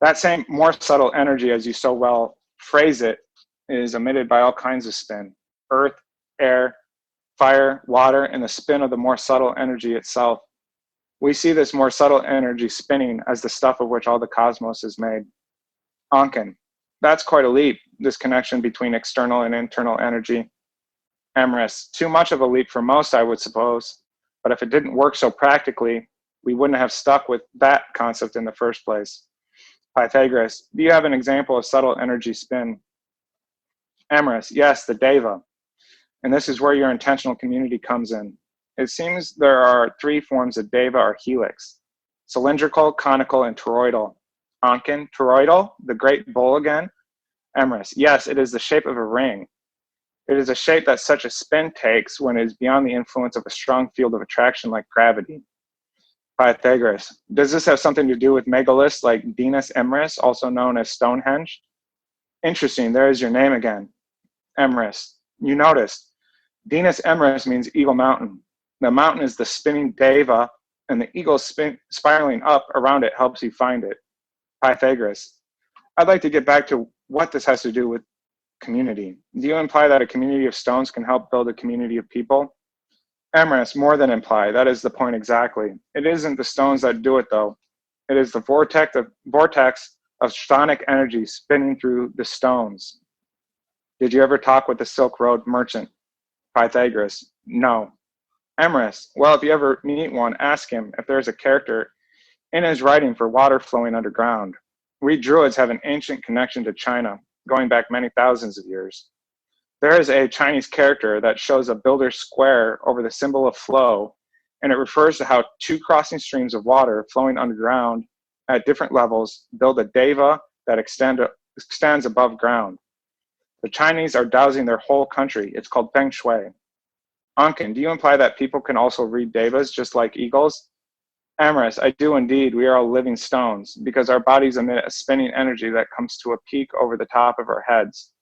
That same more subtle energy, as you so well phrase it, is emitted by all kinds of spin. Earth, air, fire, water, and the spin of the more subtle energy itself. We see this more subtle energy spinning as the stuff of which all the cosmos is made. Ankin, that's quite a leap, this connection between external and internal energy. Emrys, too much of a leap for most, I would suppose, but if it didn't work so practically, we wouldn't have stuck with that concept in the first place. Pythagoras, do you have an example of subtle energy spin? Emrys, yes, the deva. And this is where your intentional community comes in. It seems there are three forms of deva or helix: cylindrical, conical, and toroidal. Ankin, toroidal, the great bowl again? Emrys, yes, it is the shape of a ring. It is a shape that such a spin takes when it is beyond the influence of a strong field of attraction like gravity. Pythagoras, does this have something to do with megaliths like Dinas Emrys, also known as Stonehenge? Interesting, there is your name again. Emrys, you noticed. Dinas Emrys means Eagle Mountain. The mountain is the spinning deva, and the eagle spiraling up around it helps you find it. Pythagoras, I'd like to get back to what this has to do with community. Do you imply that a community of stones can help build a community of people? Emrys, more than imply. That is the point exactly. It isn't the stones that do it, though. It is the vortex of sonic energy spinning through the stones. Did you ever talk with the Silk Road merchant? Pythagoras, no. Emrys, well, if you ever meet one, ask him if there's a character in his writing for water flowing underground. We Druids have an ancient connection to China, going back many thousands of years. There is a Chinese character that shows a builder's square over the symbol of flow, and it refers to how two crossing streams of water flowing underground at different levels build a deva that extends above ground. The Chinese are dowsing their whole country. It's called feng shui. Ankin, do you imply that people can also read devas just like eagles? Amaris, I do indeed. We are all living stones because our bodies emit a spinning energy that comes to a peak over the top of our heads,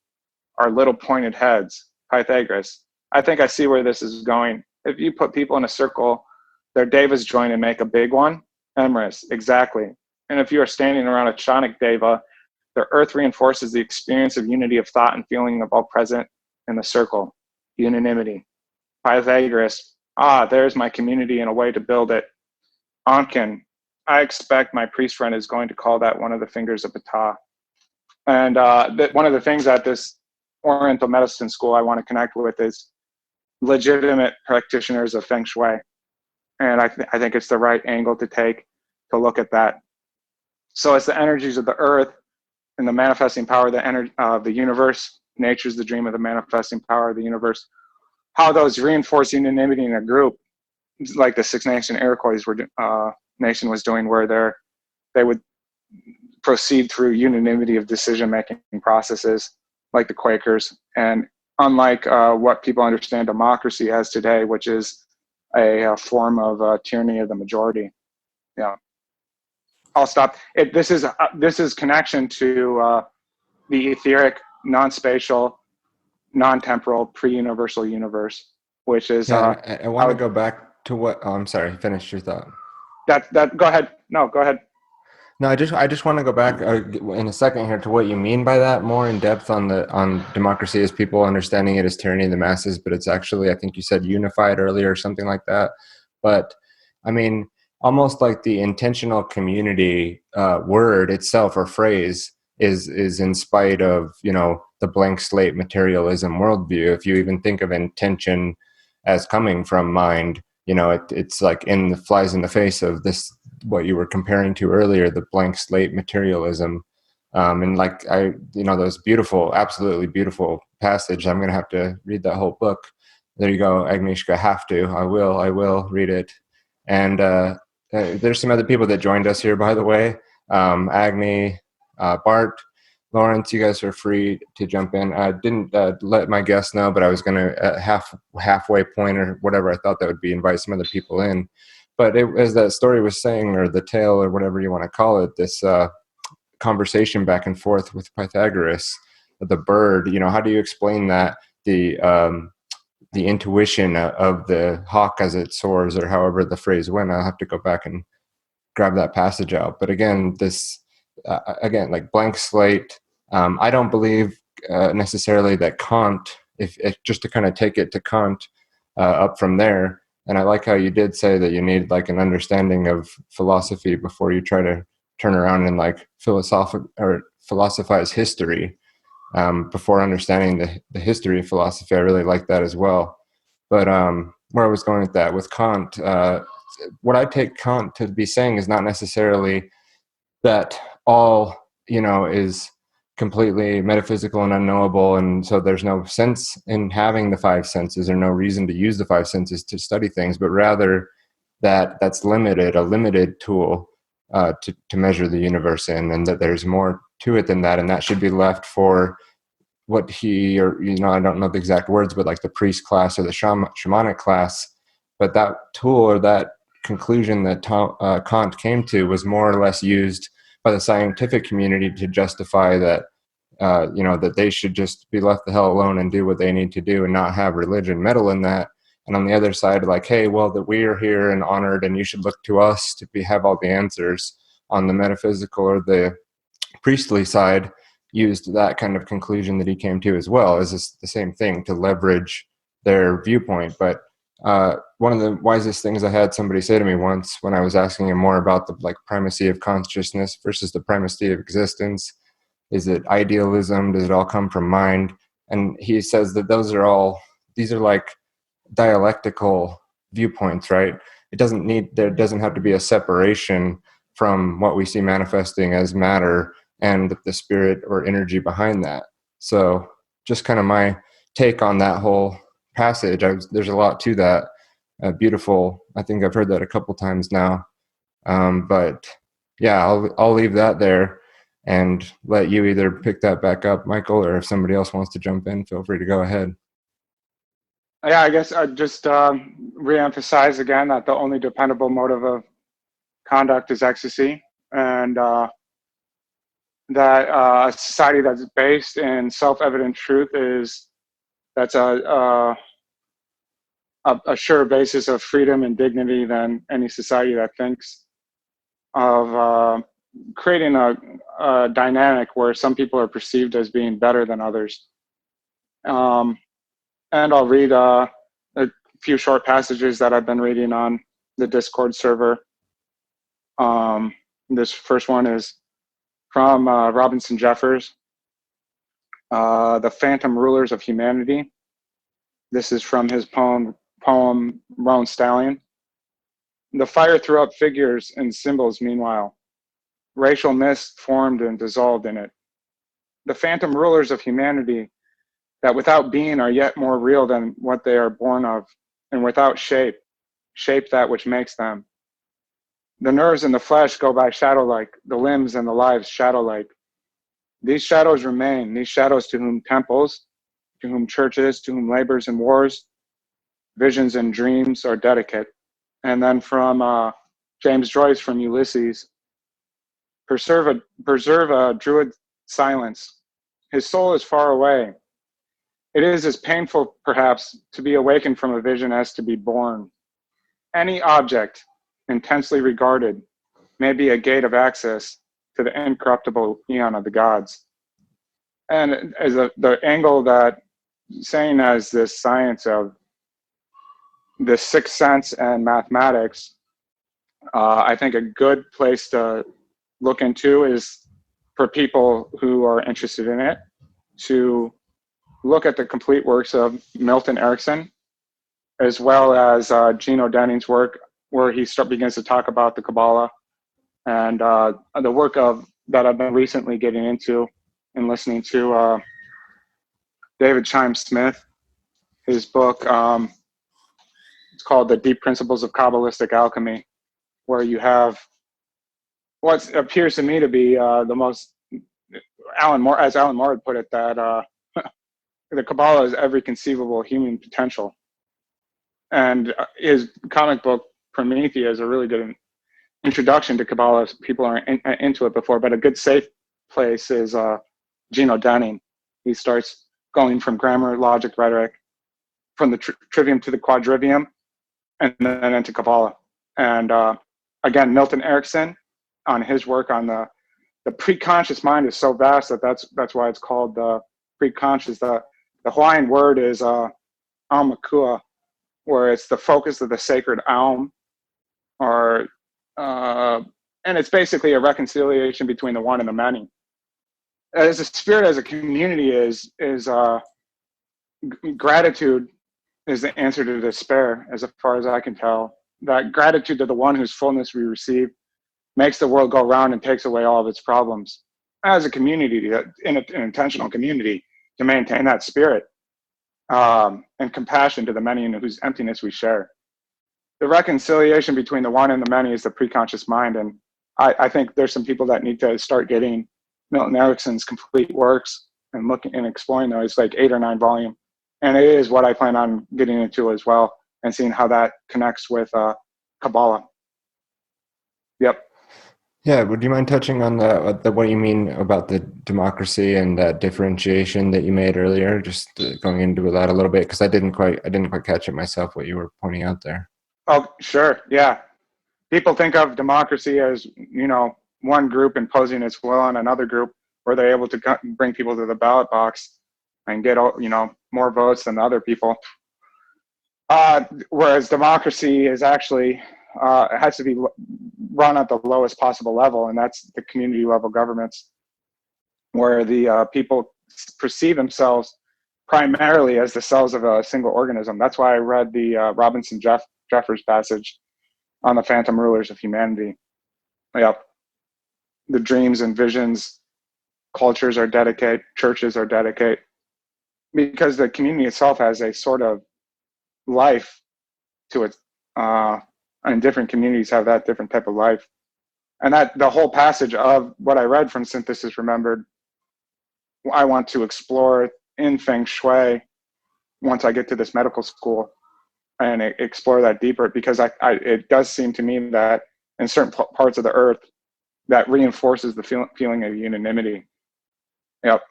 our little pointed heads. Pythagoras, I think I see where this is going. If you put people in a circle, their devas join and make a big one. Amaris, exactly. And if you are standing around a chonic deva, the earth reinforces the experience of unity of thought and feeling of all present in the circle. Unanimity. Pythagoras, there's my community and a way to build it. Ankin, I expect my priest friend is going to call that one of the fingers of Ptah. And one of the things at this Oriental medicine school I want to connect with is legitimate practitioners of Feng Shui. And I think it's the right angle to take to look at that. So it's the energies of the earth and the manifesting power of the universe. Nature's the dream of the manifesting power of the universe. How those reinforce unanimity in a group, like the Six Nation Iroquois nation was doing, where they would proceed through unanimity of decision-making processes, like the Quakers. And unlike what people understand democracy as today, which is a form of tyranny of the majority. Yeah, I'll stop. This is connection to the etheric, non-spatial, non-temporal, pre-universal universe, which is. I want to go back to what. Oh, I'm sorry. Finish your thought. That. Go ahead. No, go ahead. No, I just want to go back in a second here to what you mean by that more in depth on democracy as people understanding it as tyranny of the masses, but it's actually, I think you said unified earlier or something like that. But I mean, almost like the intentional community word itself or phrase is in spite of, the blank slate materialism worldview. If you even think of intention as coming from mind, it's like flies in the face of this, what you were comparing to earlier, the blank slate materialism. And like those beautiful, absolutely beautiful passage. I'm going to have to read that whole book. There you go, Agnieszka. Have to. I will read it. And there's some other people that joined us here, by the way. Agni, Bart, Lawrence, you guys are free to jump in. I didn't let my guests know, but I was going to halfway point or whatever. I thought that would be invite some other people in. But as that story was saying, or the tale, or whatever you want to call it, this conversation back and forth with Pythagoras, the bird. How do you explain that? The intuition of the hawk as it soars, or however the phrase went. I'll have to go back and grab that passage out. But again, like blank slate. I don't believe necessarily that Kant, if just to kind of take it to Kant up from there. And I like how you did say that you need like an understanding of philosophy before you try to turn around and like philosophize history before understanding the history of philosophy. I really like that as well. But where I was going with that, with Kant, what I take Kant to be saying is not necessarily that all, is completely metaphysical and unknowable, and so there's no sense in having the five senses, or no reason to use the five senses to study things, but rather that's a limited tool to measure the universe in, and that there's more to it than that, and that should be left for what he, or I don't know the exact words, but like the priest class or the shamanic class. But that tool, or that conclusion that Kant came to, was more or less used by the scientific community to justify that that they should just be left the hell alone and do what they need to do, and not have religion meddle in that. And on the other side, like, hey, well, that we are here and honored, and you should look to us to have all the answers. On the metaphysical or the priestly side, used that kind of conclusion that he came to as well, as the same thing, to leverage their viewpoint. But one of the wisest things I had somebody say to me once, when I was asking him more about the like primacy of consciousness versus the primacy of existence, is it idealism? Does it all come from mind? And he says that these are like dialectical viewpoints, right? There doesn't have to be a separation from what we see manifesting as matter and the spirit or energy behind that. So just kind of my take on that whole passage. There's a lot to that, beautiful. I think I've heard that a couple times now. But yeah, I'll leave that there and let you either pick that back up, Michael, or if somebody else wants to jump in, feel free to go ahead. Yeah, I guess I'd just reemphasize again that the only dependable motive of conduct is ecstasy, and that a society that's based in self-evident truth that's a sure basis of freedom and dignity than any society that thinks of creating a dynamic where some people are perceived as being better than others. And I'll read a few short passages that I've been reading on the Discord server. This first one is from Robinson Jeffers, The Phantom Rulers of Humanity. This is from his poem Roan Stallion. The fire threw up figures and symbols meanwhile. Racial mist formed and dissolved in it. The phantom rulers of humanity that without being are yet more real than what they are born of, and without shape that which makes them. The nerves and the flesh go by shadow-like, the limbs and the lives shadow-like. These shadows remain, these shadows to whom temples, to whom churches, to whom labors and wars, visions and dreams are dedicate. And then from James Joyce from Ulysses, preserve a druid silence. His soul is far away. It is as painful, perhaps, to be awakened from a vision as to be born. Any object, intensely regarded, may be a gate of access to the incorruptible eon of the gods. And as the angle that saying as this science of the sixth sense and mathematics, I think a good place to look into is for people who are interested in it to look at the complete works of Milton Erickson, as well as Gino Denning's work, where he begins to talk about the Kabbalah, and the work that I've been recently getting into and listening to David Chimes Smith. His book, it's called The Deep Principles of Kabbalistic Alchemy, where you have what appears to me to be the most, Alan Moore had put it, that the Kabbalah is every conceivable human potential. And his comic book Promethea is a really good introduction to Kabbalah. People aren't into it before, but a good safe place is Gino Denning. He starts going from grammar, logic, rhetoric, from the trivium to the quadrivium, and then into Kabbalah. And again, Milton Erickson, on his work on the preconscious mind is so vast that's why it's called the preconscious. The Hawaiian word is aumakua, where it's the focus of the sacred aum, or and it's basically a reconciliation between the one and the many. As a spirit, as a community, is gratitude is the answer to despair, as far as I can tell. That gratitude to the one whose fullness we receive makes the world go round and takes away all of its problems. As a community, in an intentional community, to maintain that spirit and compassion to the many in whose emptiness we share. The reconciliation between the one and the many is the preconscious mind, and I think there's some people that need to start getting Milton Erickson's complete works and looking and exploring those, like 8 or 9 volume, and it is what I plan on getting into as well, and seeing how that connects with Kabbalah. Yep. Yeah, would you mind touching on what you mean about the democracy and that differentiation that you made earlier? Just going into that a little bit, because I didn't quite catch it myself what you were pointing out there. Oh, sure, yeah. People think of democracy as, one group imposing its will on another group, where they're able to bring people to the ballot box and get more votes than other people. Whereas democracy is actually it has to be run at the lowest possible level, and that's the community level governments, where the people perceive themselves primarily as the cells of a single organism. That's why I read the Robinson Jeffers passage on the phantom rulers of humanity. Yep. The dreams and visions, cultures are dedicate, churches are dedicate, because the community itself has a sort of life to and different communities have that different type of life. And that the whole passage of what I read from Synthesis Remembered, I want to explore in Feng Shui once I get to this medical school and explore that deeper, because it does seem to me that in certain parts of the earth that reinforces the feeling of unanimity. Yep.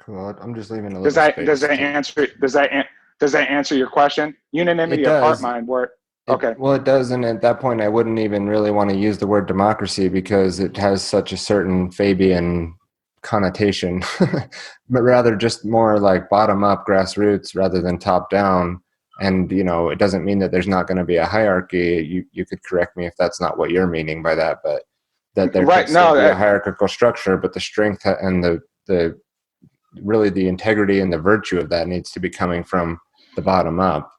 Cool. I'm just leaving a little space. Does that answer your question? Unanimity of heart mind. Okay. Well, it does, and at that point, I wouldn't even really want to use the word democracy because it has such a certain Fabian connotation, but rather just more like bottom up, grassroots, rather than top down. And it doesn't mean that there's not going to be a hierarchy. You could correct me if that's not what you're meaning by that, but that there could still be a hierarchical structure, but the strength and the really the integrity and the virtue of that needs to be coming from the bottom up.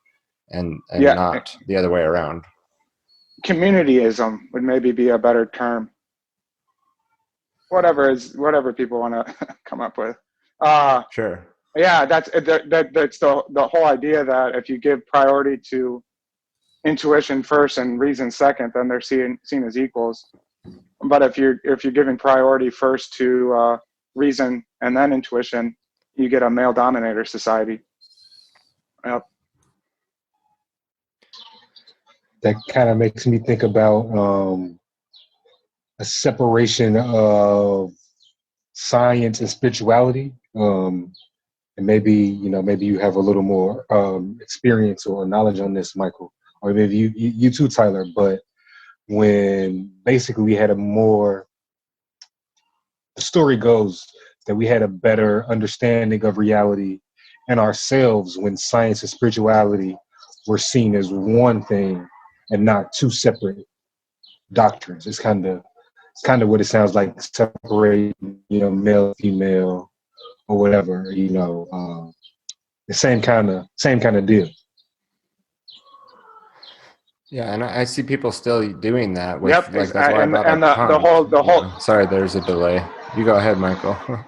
And not the other way around. Communityism would maybe be a better term. Whatever people want to come up with. Sure. Yeah, that's the whole idea that if you give priority to intuition first and reason second, then they're seen as equals. But if you're giving priority first to reason and then intuition, you get a male dominator society. Yep. That kind of makes me think about a separation of science and spirituality. And maybe you have a little more experience or knowledge on this, Michael, or maybe you too, Tyler. But when basically we had the story goes that we had a better understanding of reality and ourselves when science and spirituality were seen as one thing and not two separate doctrines. It's kind of what it sounds like, separating, male, female, or whatever, the same kind of deal. Yeah, and I see people still doing that. With, yep, that's why I brought up the whole. Sorry, there's a delay. You go ahead, Michael. A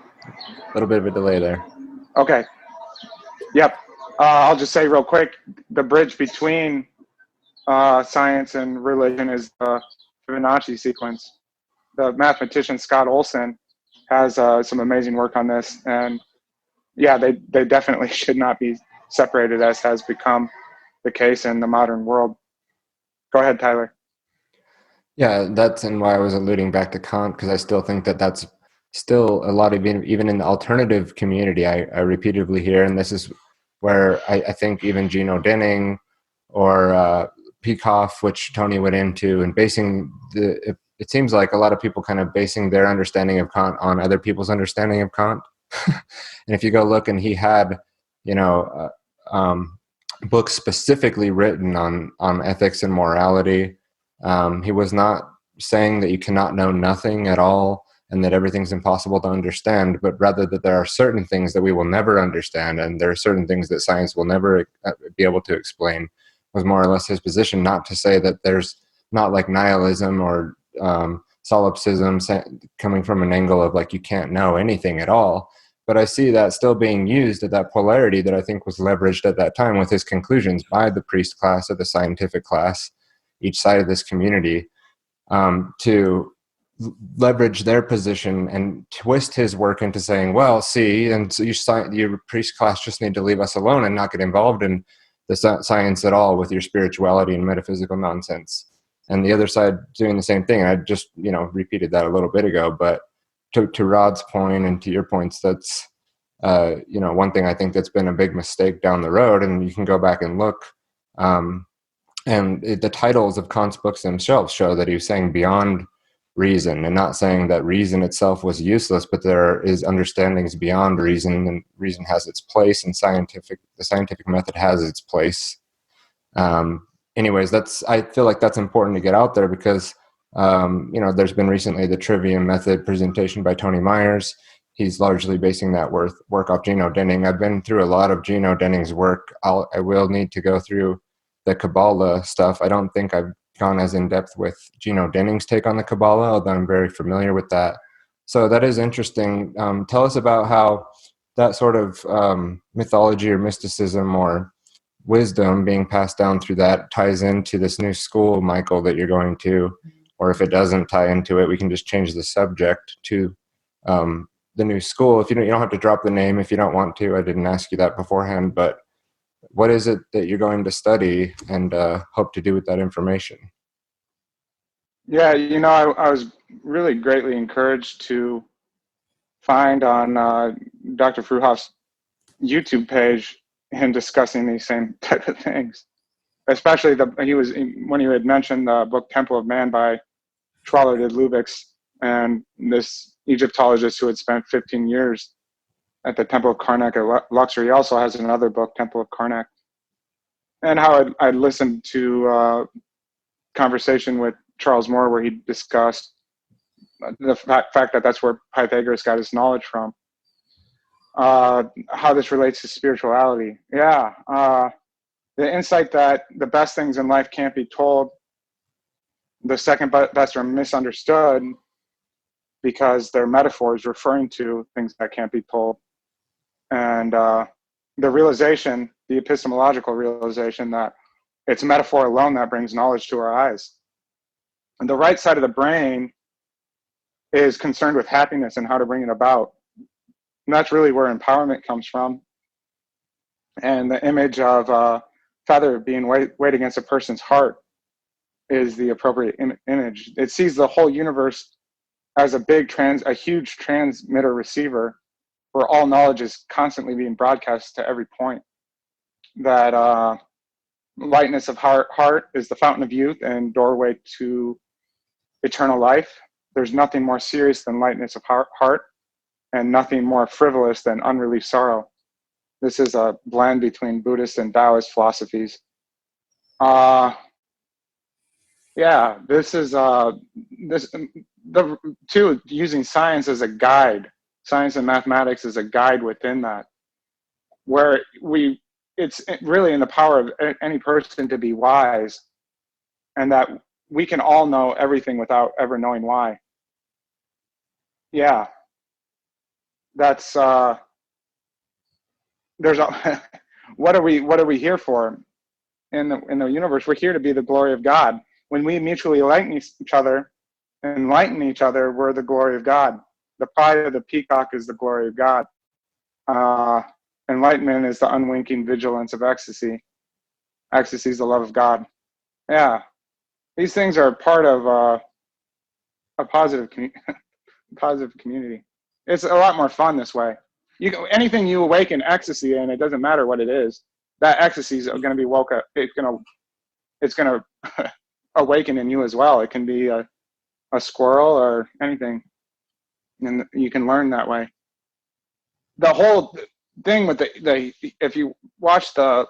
little bit of a delay there. Okay. Yep. I'll just say real quick, the bridge between science and religion is the Fibonacci sequence. The mathematician Scott Olson has some amazing work on this, and yeah, they definitely should not be separated, as has become the case in the modern world. Go ahead, Tyler. Yeah, that's and why I was alluding back to Kant, because I still think that that's still a lot of, even in the alternative community, I repeatedly hear, and this is where I think even Gino Denning or Peikoff, which Tony went into, and basing it seems like a lot of people kind of basing their understanding of Kant on other people's understanding of Kant. And if you go look, and he had, books specifically written on ethics and morality. He was not saying that you cannot know nothing at all and that everything's impossible to understand, but rather that there are certain things that we will never understand, and there are certain things that science will never be able to explain, was more or less his position. Not to say that there's not like nihilism or solipsism coming from an angle of like you can't know anything at all, but I see that still being used at that polarity that I think was leveraged at that time with his conclusions by the priest class or the scientific class, each side of this community, to leverage their position and twist his work into saying, well, see, and so your priest class just need to leave us alone and not get involved in the science at all with your spirituality and metaphysical nonsense. And the other side doing the same thing. I just, repeated that a little bit ago, but to Rod's point and to your points, that's, one thing I think that's been a big mistake down the road, and you can go back and look, and the titles of Kant's books themselves show that he was saying beyond reason, and not saying that reason itself was useless, but there is understandings beyond reason, and reason has its place, and the scientific method has its place. Anyways, I feel like that's important to get out there because, there's been recently the Trivium method presentation by Tony Myers. He's largely basing that work off Gino Denning. I've been through a lot of Gino Denning's work. I will need to go through the Kabbalah stuff. I don't think I've gone as in depth with Gino Denning's take on the Kabbalah, although I'm very familiar with that. So that is interesting. Tell us about how that sort of mythology or mysticism or wisdom being passed down through that ties into this new school, Michael, that you're going to, or if it doesn't tie into it, we can just change the subject to the new school. If you don't have to drop the name if you don't want to. I didn't ask you that beforehand, but what is it that you're going to study and hope to do with that information? Yeah, I was really greatly encouraged to find on Dr. Fruhoff's YouTube page him discussing these same type of things. Especially when he had mentioned the book Temple of Man by Schwaller de Lubeckx, and this Egyptologist who had spent 15 years at the Temple of Karnak at Luxor. He also has another book, Temple of Karnak. And how I listened to a conversation with Charles Moore where he discussed the fact that that's where Pythagoras got his knowledge from. How this relates to spirituality. Yeah. The insight that the best things in life can't be told, the second best are misunderstood because they're metaphors referring to things that can't be told. And the realization, the epistemological realization that it's metaphor alone that brings knowledge to our eyes. And the right side of the brain is concerned with happiness and how to bring it about. And that's really where empowerment comes from. And the image of a feather being weighed against a person's heart is the appropriate image. It sees the whole universe as a huge transmitter receiver where all knowledge is constantly being broadcast to every point. That lightness of heart is the fountain of youth and doorway to eternal life. There's nothing more serious than lightness of heart, and nothing more frivolous than unreleased sorrow. This is a blend between Buddhist and Taoist philosophies. Yeah, this is using science as a guide, science and mathematics as a guide within that, where it's really in the power of any person to be wise, and that we can all know everything without ever knowing why. Yeah, that's what are we here for in the universe? We're here to be the glory of God. When we mutually enlighten each other, we're the glory of God. The pride of the peacock is the glory of God. Enlightenment is the unwinking vigilance of ecstasy. Ecstasy is the love of God. Yeah, these things are part of a positive community. It's a lot more fun this way. Anything you awaken ecstasy in, it doesn't matter what it is. That ecstasy is going to be woke up. It's going to awaken in you as well. It can be a squirrel or anything, and you can learn that way. The whole thing with the if you watch the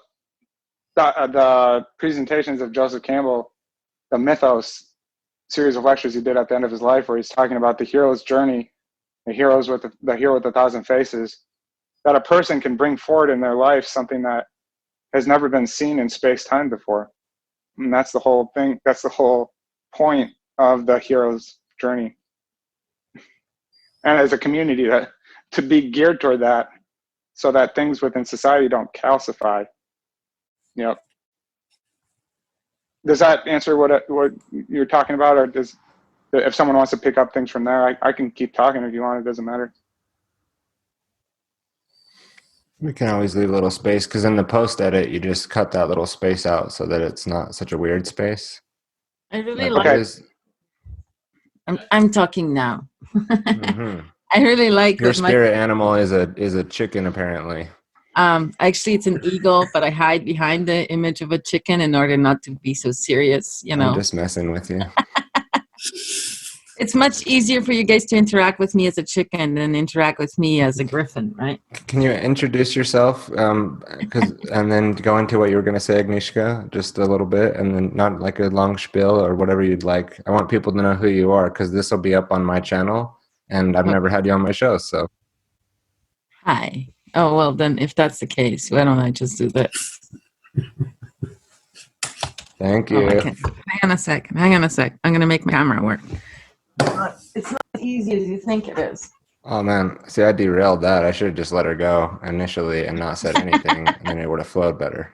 presentations of Joseph Campbell, the Mythos series of lectures he did at the end of his life, where he's talking about the hero's journey, the hero with 1,000 faces, that a person can bring forward in their life something that has never been seen in space-time before. And that's the whole thing. That's the whole point of the hero's journey. And as a community, to be geared toward that, so that things within society don't calcify. Yep. Does that answer what you're talking about, or if someone wants to pick up things from there, I can keep talking if you want. It doesn't matter. We can always leave a little space, because in the post edit, you just cut that little space out so that it's not such a weird space. I really Okay. I'm talking now. Mm-hmm. I really like your spirit animal is a chicken, apparently. Actually, it's an eagle, but I hide behind the image of a chicken in order not to be so serious. I'm just messing with you. It's much easier for you guys to interact with me as a chicken than interact with me as a griffin, right? Can you introduce yourself, and then go into what you were going to say, Agnieszka, just a little bit, and then not like a long spiel or whatever you'd like. I want people to know who you are, because this will be up on my channel, and I've never had you on my show, so. Hi. Oh, well, then if that's the case, why don't I just do this? Thank you. Okay. Hang on a sec. I'm going to make my camera work. It's not as easy as you think it is. Oh, man. See, I derailed that. I should have just let her go initially and not said anything, and then it would have flowed better.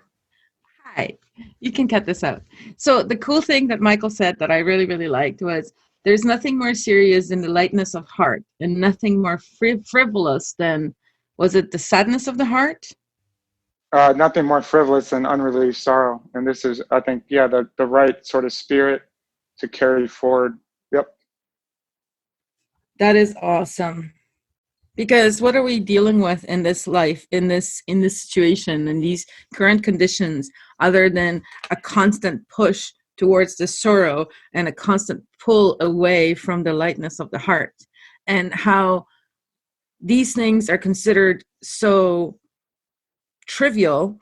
Right. You can cut this out. So the cool thing that Michael said that I really, really liked was there's nothing more serious than the lightness of heart and nothing more frivolous than, was it the sadness of the heart? Nothing more frivolous than unreleased sorrow. And this is, I think, yeah, the right sort of spirit to carry forward. Yep. That is awesome. Because what are we dealing with in this life, in this situation, in these current conditions, other than a constant push towards the sorrow and a constant pull away from the lightness of the heart, and how these things are considered so trivial,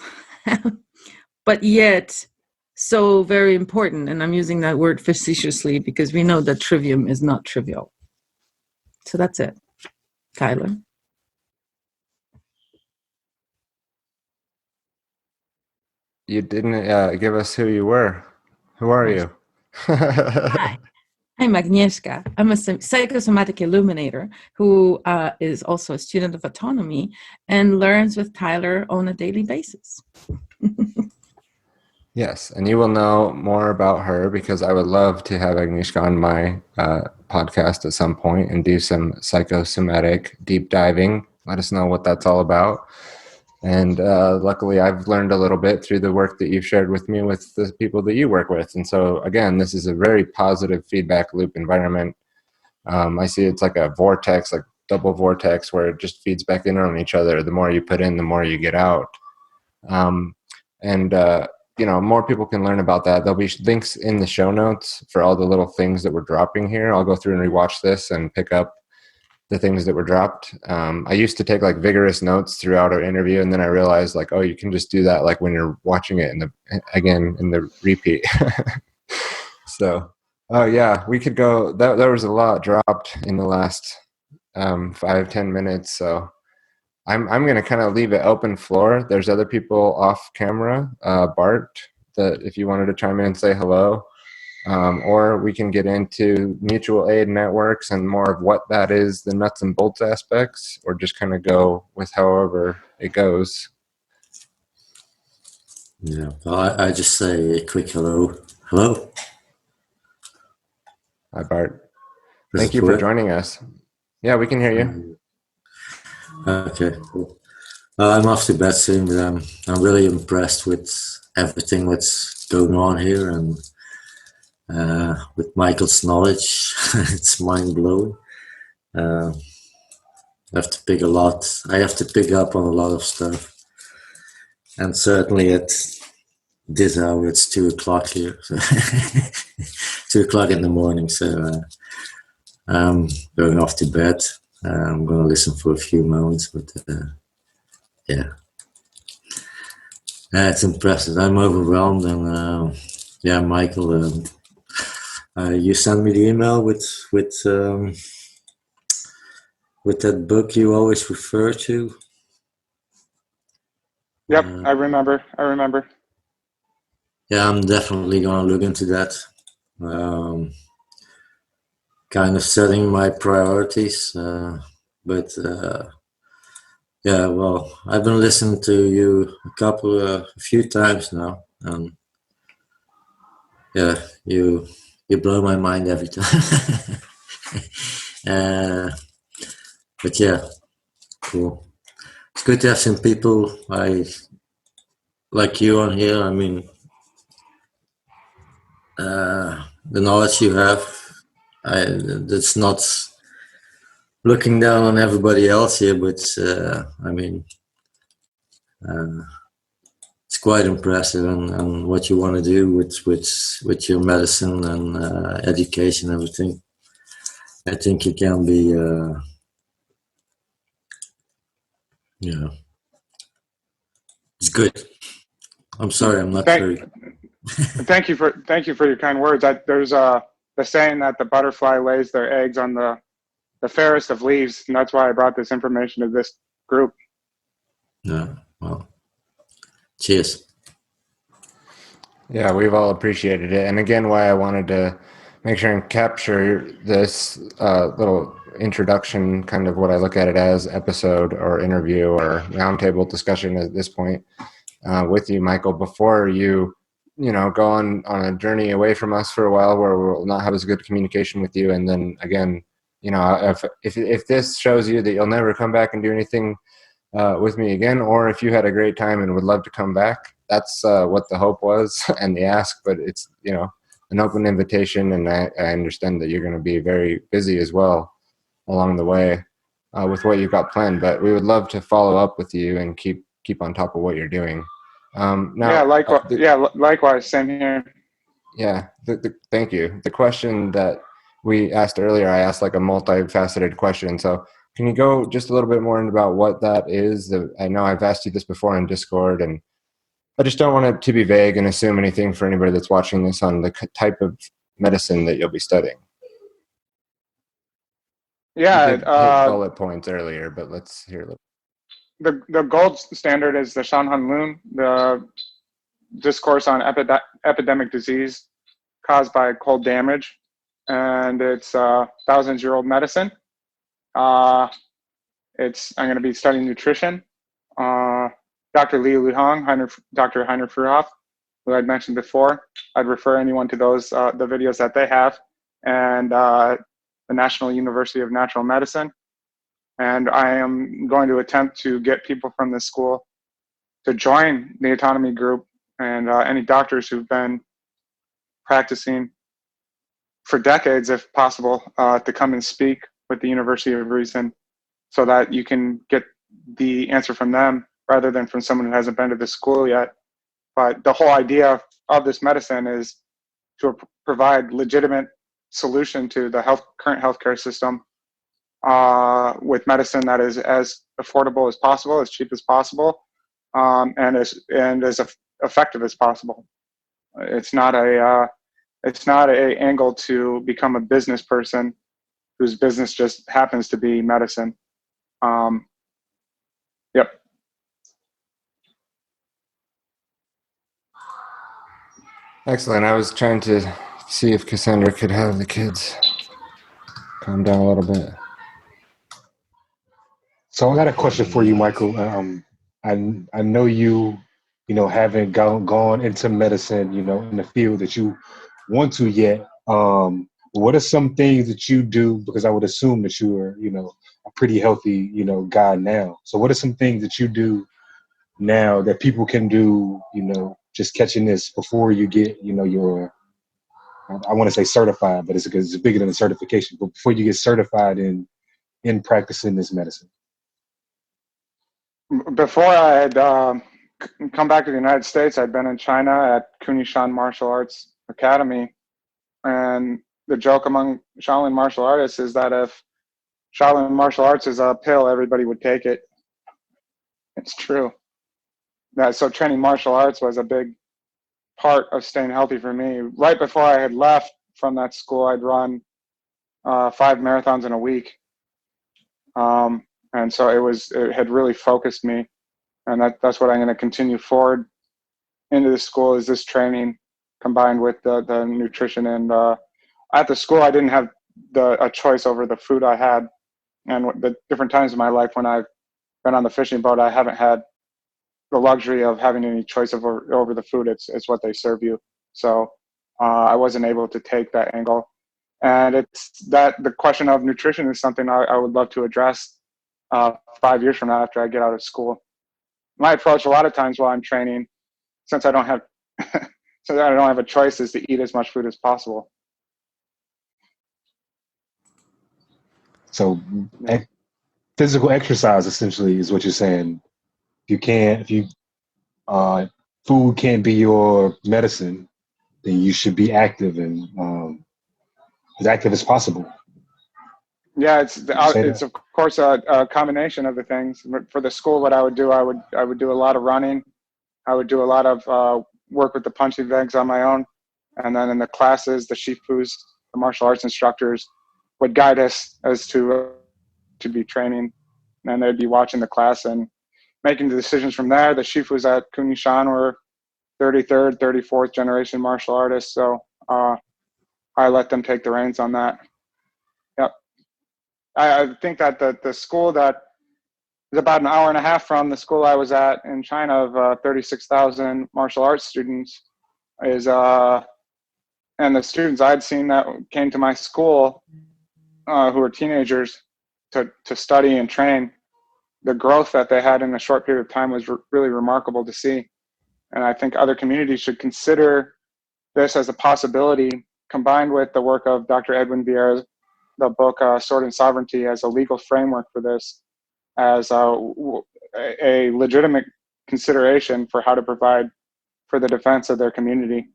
but yet so very important. And I'm using that word facetiously because we know that trivium is not trivial. So that's it. Tyler. You didn't give us who you were. Who are you? Hi, I'm Agnieszka. I'm a psychosomatic illuminator who is also a student of autonomy and learns with Tyler on a daily basis. Yes, and you will know more about her because I would love to have Agnieszka on my podcast at some point and do some psychosomatic deep diving. Let us know what that's all about. And luckily, I've learned a little bit through the work that you've shared with me with the people that you work with. And so, again, this is a very positive feedback loop environment. I see it's like a vortex, like double vortex, where it just feeds back in on each other. The more you put in, the more you get out. More people can learn about that. There'll be links in the show notes for all the little things that we're dropping here. I'll go through and rewatch this and pick up the things that were dropped. I used to take like vigorous notes throughout our interview, and then I realized like, oh, you can just do that like when you're watching it in the repeat. So, oh yeah, we could go. There was a lot dropped in the last 5-10 minutes. So I'm going to kind of leave it open floor. There's other people off camera. Bart, that if you wanted to chime in and say hello. Or we can get into mutual aid networks and more of what that is, the nuts and bolts aspects, or just kind of go with however it goes. Yeah, well, I just say a quick hello. Hello. Hi, Bart. Thank you for joining us. Yeah, we can hear you. Okay, cool. I'm off to bed soon, but I'm really impressed with everything that's going on here, and with Michael's knowledge, it's mind blowing. I have to pick up on a lot of stuff, and certainly at this hour it's 2:00 here, so 2:00 in the morning. So I'm going off to bed. I'm going to listen for a few moments, but yeah, it's impressive. I'm overwhelmed, and yeah, Michael. You sent me the email with that book you always refer to. Yep, I remember. Yeah, I'm definitely gonna look into that. Kind of setting my priorities, but yeah, well, I've been listening to you a few times now, and yeah, you blow my mind every time. But yeah, cool. It's good to have some people like you on here. I mean, the knowledge you have, that's not looking down on everybody else here, but I mean, it's quite impressive, and what you want to do with your medicine and education, everything. I think it can be, it's good. I'm sorry, I'm not very. Thank you for your kind words. There's the saying that the butterfly lays their eggs on the fairest of leaves, and that's why I brought this information to this group. Yeah, well, cheers. Yeah, we've all appreciated it. And again, why I wanted to make sure and capture this little introduction, kind of what I look at it as, episode or interview or roundtable discussion at this point. with you, Michael, before you know, go on a journey away from us for a while where we'll not have as good communication with you. And then again, you know, if this shows you that you'll never come back and do anything with me again, or if you had a great time and would love to come back, that's what the hope was and the ask. But it's, you know, an open invitation, and I understand that you're going to be very busy as well along the way with what you've got planned. But we would love to follow up with you and keep on top of what you're doing. Yeah, Now, likewise. Likewise. Same here. yeah, thank you. The question that we asked earlier, I asked like a multifaceted question. So can you go just a little bit more about what that is? I know I've asked you this before in Discord, and I just don't want it to be vague and assume anything for anybody that's watching this on the type of medicine that you'll be studying. Yeah. You did hit bullet points earlier, but let's hear a little. The gold standard is the Shanhan Lun, the discourse on epidemic disease caused by cold damage, and it's thousands-year-old medicine. I'm going to be studying nutrition. Dr. Li Luhong, Dr. Heiner Fruhoff, who I'd mentioned before, I'd refer anyone to those the videos that they have, and the National University of Natural Medicine. And I am going to attempt to get people from the school to join the autonomy group, and any doctors who've been practicing for decades, if possible, to come and speak with the University of Reason, so that you can get the answer from them rather than from someone who hasn't been to the school yet. But the whole idea of this medicine is to provide legitimate solution to the current healthcare system with medicine that is as affordable as possible, as cheap as possible, and as effective as possible. It's not a angle to become a business person whose business just happens to be medicine. Yep. Excellent. I was trying to see if Cassandra could have the kids calm down a little bit. So I got a question for you, Michael. I know you haven't gone into medicine, in the field that you want to yet. What are some things that you do? Because I would assume that you are, a pretty healthy, guy now. So what are some things that you do now that people can do, just catching this before you get, your, I want to say certified, but it's bigger than a certification, but before you get certified in practicing this medicine? Before I had come back to the United States, I'd been in China at Kunishan Martial Arts Academy. And the joke among Shaolin martial artists is that if Shaolin martial arts is a pill, everybody would take it. It's true. So training martial arts was a big part of staying healthy for me. Right before I had left from that school, I'd run 5 marathons in a week. And so it had really focused me. And that's what I'm going to continue forward into the school, is this training combined with the nutrition. And at the school, I didn't have a choice over the food I had. And the different times in my life when I've been on the fishing boat, I haven't had the luxury of having any choice over the food. It's what they serve you. So I wasn't able to take that angle. And it's that the question of nutrition is something I would love to address 5 years from now after I get out of school. My approach a lot of times while I'm training, since I don't have a choice, is to eat as much food as possible. So physical exercise essentially is what you're saying. Food can't be your medicine, then you should be active and as active as possible. Yeah, it's of course a combination of the things. For the school, what I would do, I would do a lot of running. I would do a lot of work with the punching bags on my own, and then in the classes, the shifus, the martial arts instructors, would guide us as to be training, and they'd be watching the class and making the decisions from there. The shifus at Kunishan were 33rd, 34th generation martial artists, so I let them take the reins on that. Yep. I think that the school that is about an hour and a half from the school I was at in China of 36,000 martial arts students. And the students I'd seen that came to my school who were teenagers to study and train, the growth that they had in a short period of time was really remarkable to see. And I think other communities should consider this as a possibility, combined with the work of Dr. Edwin Vieira's, the book Sword and Sovereignty, as a legal framework for this, as a legitimate consideration for how to provide for the defense of their community.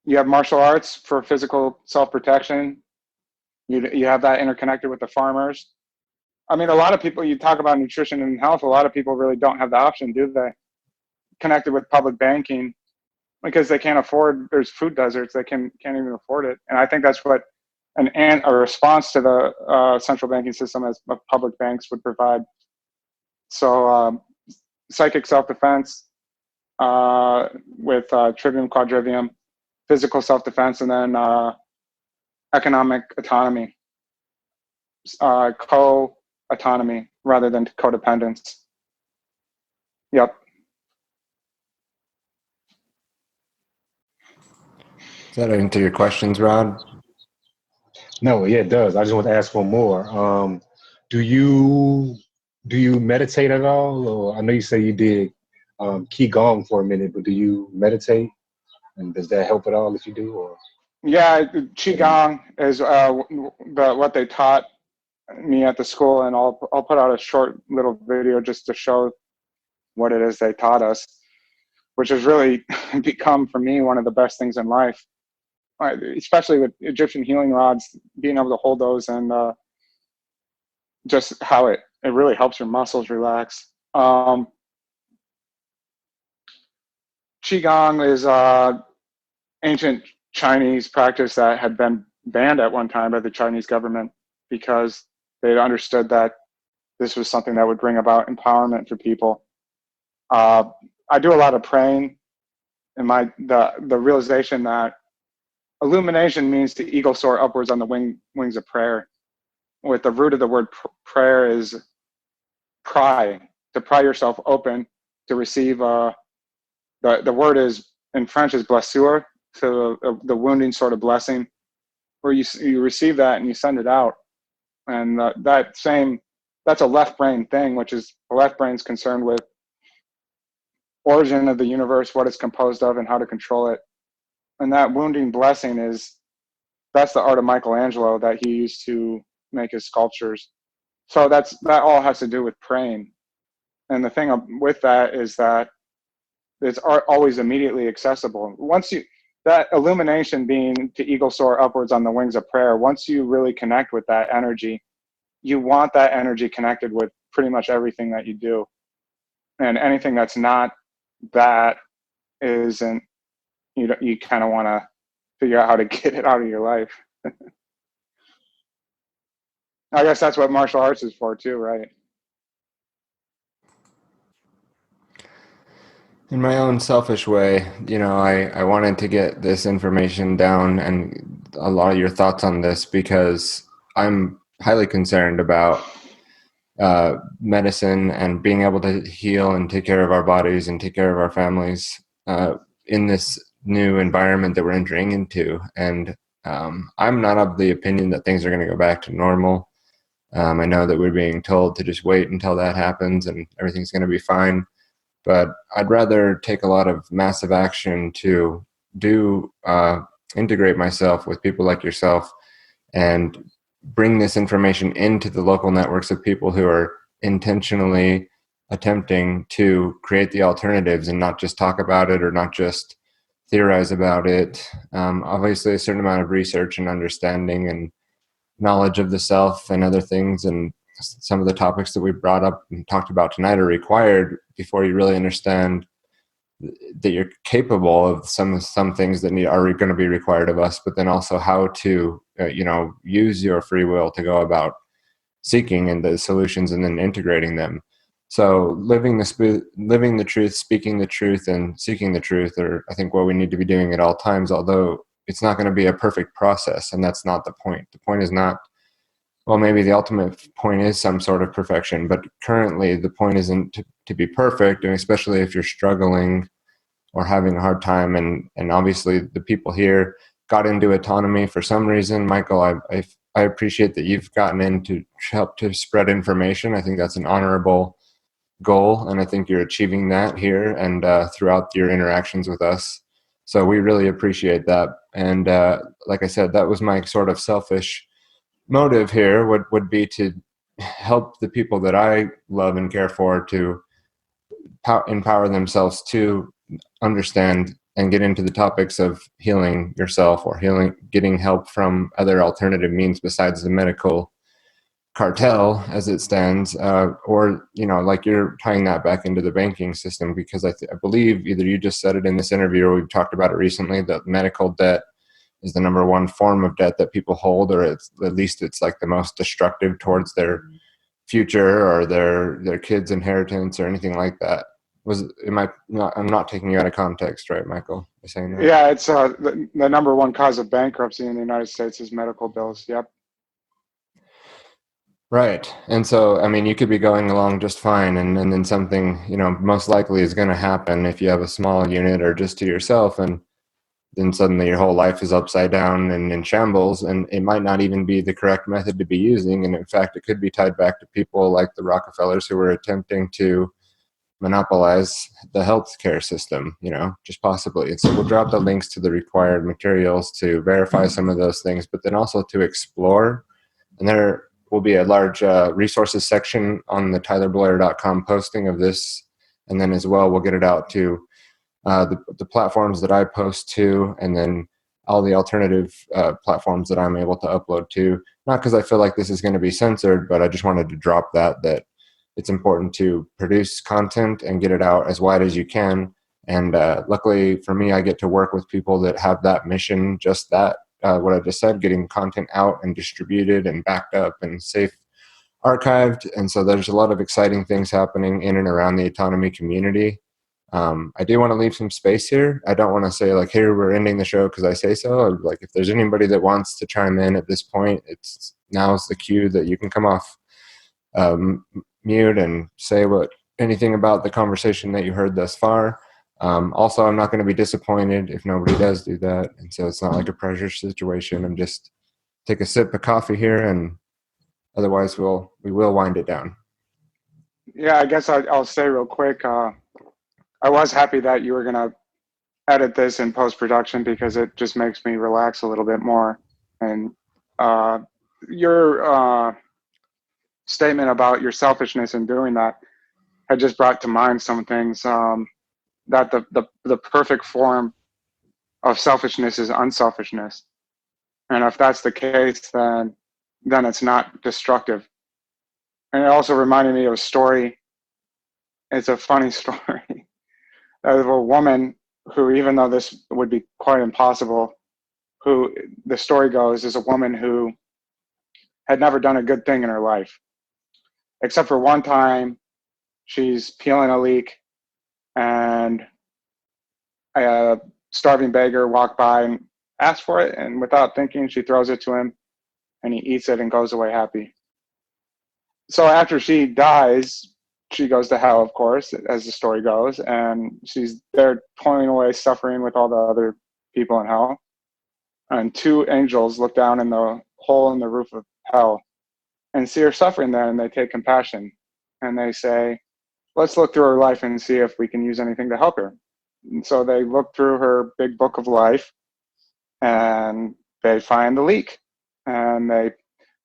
You have martial arts for physical self-protection. You have that interconnected with the farmers. I mean, a lot of people, you talk about nutrition and health, a lot of people really don't have the option, do they? Connected with public banking, because they can't afford, there's food deserts, they can't even afford it. And I think that's what a response to the central banking system as public banks would provide. So psychic self-defense with trivium, quadrivium, physical self-defense, and then economic autonomy, co-autonomy rather than codependence. Yep. Does that answer your questions, Rod? No, yeah, it does. I just want to ask one more. Do you meditate at all? Or I know you say you did qigong for a minute, but do you meditate? And does that help at all if you do? Or Yeah, qigong is what they taught me at the school, and I'll put out a short little video just to show what it is they taught us, which has really become for me one of the best things in life, especially with Egyptian healing rods, being able to hold those, and just how it really helps your muscles relax. Qigong is ancient Chinese practice that had been banned at one time by the Chinese government because they understood that this was something that would bring about empowerment for people. I do a lot of praying, and the realization that illumination means to eagle soar upwards on the wings of prayer. With the root of the word prayer is pry, to pry yourself open to receive. The word is in French is blessure, so the wounding sort of blessing, where you receive that and you send it out. And that's a left brain thing, which is the left brain's concerned with origin of the universe, what it's composed of, and how to control it. And that wounding blessing that's the art of Michelangelo that he used to make his sculptures. So that all has to do with praying. And the thing with that is that it's always immediately accessible. That illumination being to eagle soar upwards on the wings of prayer, once you really connect with that energy, you want that energy connected with pretty much everything that you do. And anything that's not that isn't, you kind of want to figure out how to get it out of your life. I guess that's what martial arts is for too, right? In my own selfish way, I wanted to get this information down and a lot of your thoughts on this because I'm highly concerned about medicine and being able to heal and take care of our bodies and take care of our families in this new environment that we're entering into. And I'm not of the opinion that things are going to go back to normal. I know that we're being told to just wait until that happens and everything's going to be fine. But I'd rather take a lot of massive action to integrate myself with people like yourself and bring this information into the local networks of people who are intentionally attempting to create the alternatives and not just talk about it or not just theorize about it. Obviously, a certain amount of research and understanding and knowledge of the self and other things and some of the topics that we brought up and talked about tonight are required before you really understand that you're capable of some things that are going to be required of us, but then also how to use your free will to go about seeking and the solutions and then integrating them. So living the truth, speaking the truth, and seeking the truth are, I think, what we need to be doing at all times, although it's not going to be a perfect process, and that's not the point. The point is not well, maybe the ultimate point is some sort of perfection, but currently the point isn't to be perfect, and especially if you're struggling or having a hard time. And obviously the people here got into autonomy for some reason. Michael, I appreciate that you've gotten in to help to spread information. I think that's an honorable goal, and I think you're achieving that here and throughout your interactions with us. So we really appreciate that. And like I said, that was my sort of selfish motive here would be to help the people that I love and care for to empower themselves to understand and get into the topics of healing yourself or getting help from other alternative means besides the medical cartel as it stands, or like you're tying that back into the banking system, because I believe either you just said it in this interview or we've talked about it recently, that medical debt is the number one form of debt that people hold, or it's at least it's like the most destructive towards their future or their kids' inheritance or anything like that. I'm not taking you out of context, right, Michael? By saying that? Yeah, it's the number one cause of bankruptcy in the United States is medical bills. Yep. Right. And so, I mean, you could be going along just fine, and then something, most likely is going to happen if you have a small unit or just to yourself, and then suddenly your whole life is upside down and in shambles, and it might not even be the correct method to be using. And in fact, it could be tied back to people like the Rockefellers who were attempting to monopolize the healthcare system, just possibly. And so we'll drop the links to the required materials to verify some of those things, but then also to explore. And there will be a large resources section on the tylerbloyer.com posting of this. And then as well, we'll get it out to the platforms that I post to, and then all the alternative platforms that I'm able to upload to. Not because I feel like this is going to be censored, but I just wanted to drop that it's important to produce content and get it out as wide as you can. And luckily for me, I get to work with people that have that mission, just that, what I just said, getting content out and distributed and backed up and safe archived. And so there's a lot of exciting things happening in and around the autonomy community. I do want to leave some space here. I don't want to say like, here, we're ending the show because I say so. Like, if there's anybody that wants to chime in at this point, now's the cue that you can come off mute and say anything about the conversation that you heard thus far. Also, I'm not going to be disappointed if nobody does do that. And so it's not like a pressure situation. I'm just take a sip of coffee here, and otherwise we will wind it down. Yeah, I guess I'll say real quick, I was happy that you were going to edit this in post-production because it just makes me relax a little bit more. And your statement about your selfishness in doing that had just brought to mind some things, that the perfect form of selfishness is unselfishness. And if that's the case, then it's not destructive. And it also reminded me of a story. It's a funny story of a woman who, even though this would be quite impossible, who the story goes is a woman who had never done a good thing in her life, except for one time. She's peeling a leek, and a starving beggar walked by and asked for it, and without thinking, she throws it to him, and he eats it and goes away happy. So after she dies, she goes to hell, of course, as the story goes, and she's there toiling away, suffering with all the other people in hell. And two angels look down in the hole in the roof of hell and see her suffering there, and they take compassion, and they say, let's look through her life and see if we can use anything to help her. And so they look through her big book of life, and they find the leek, and they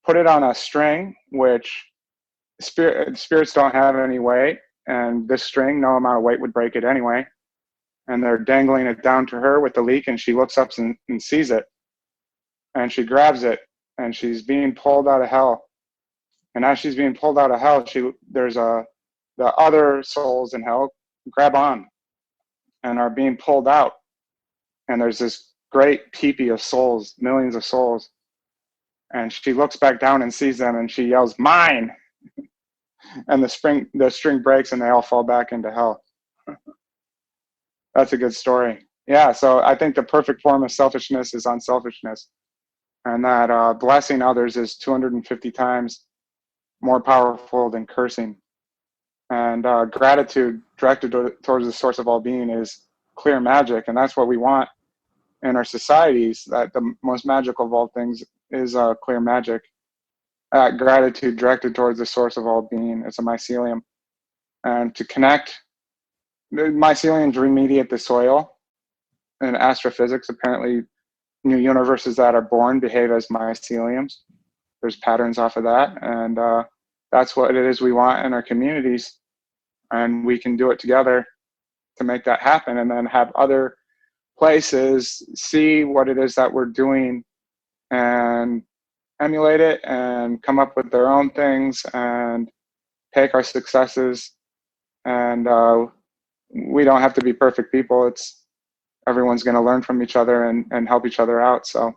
put it on a string, which spirits don't have any weight, and this string, no amount of weight would break it anyway. And they're dangling it down to her with the leek, and she looks up and sees it, and she grabs it, and she's being pulled out of hell. And as she's being pulled out of hell, the other souls in hell grab on and are being pulled out. And there's this great peepee of souls, millions of souls. And she looks back down and sees them, and she yells, "Mine!" And the string breaks, and they all fall back into hell. That's a good story. Yeah, so I think the perfect form of selfishness is unselfishness. and that blessing others is 250 times more powerful than cursing. And gratitude directed towards the source of all being is clear magic, and that's what we want in our societies. That the most magical of all things is clear magic. Gratitude directed towards the source of all being is a mycelium, and to connect, the myceliums remediate the soil. In astrophysics, apparently, new universes that are born behave as myceliums. There's patterns off of that, and that's what it is we want in our communities, and we can do it together to make that happen, and then have other places see what it is that we're doing and emulate it and come up with their own things and take our successes. And we don't have to be perfect people. It's everyone's going to learn from each other and help each other out. So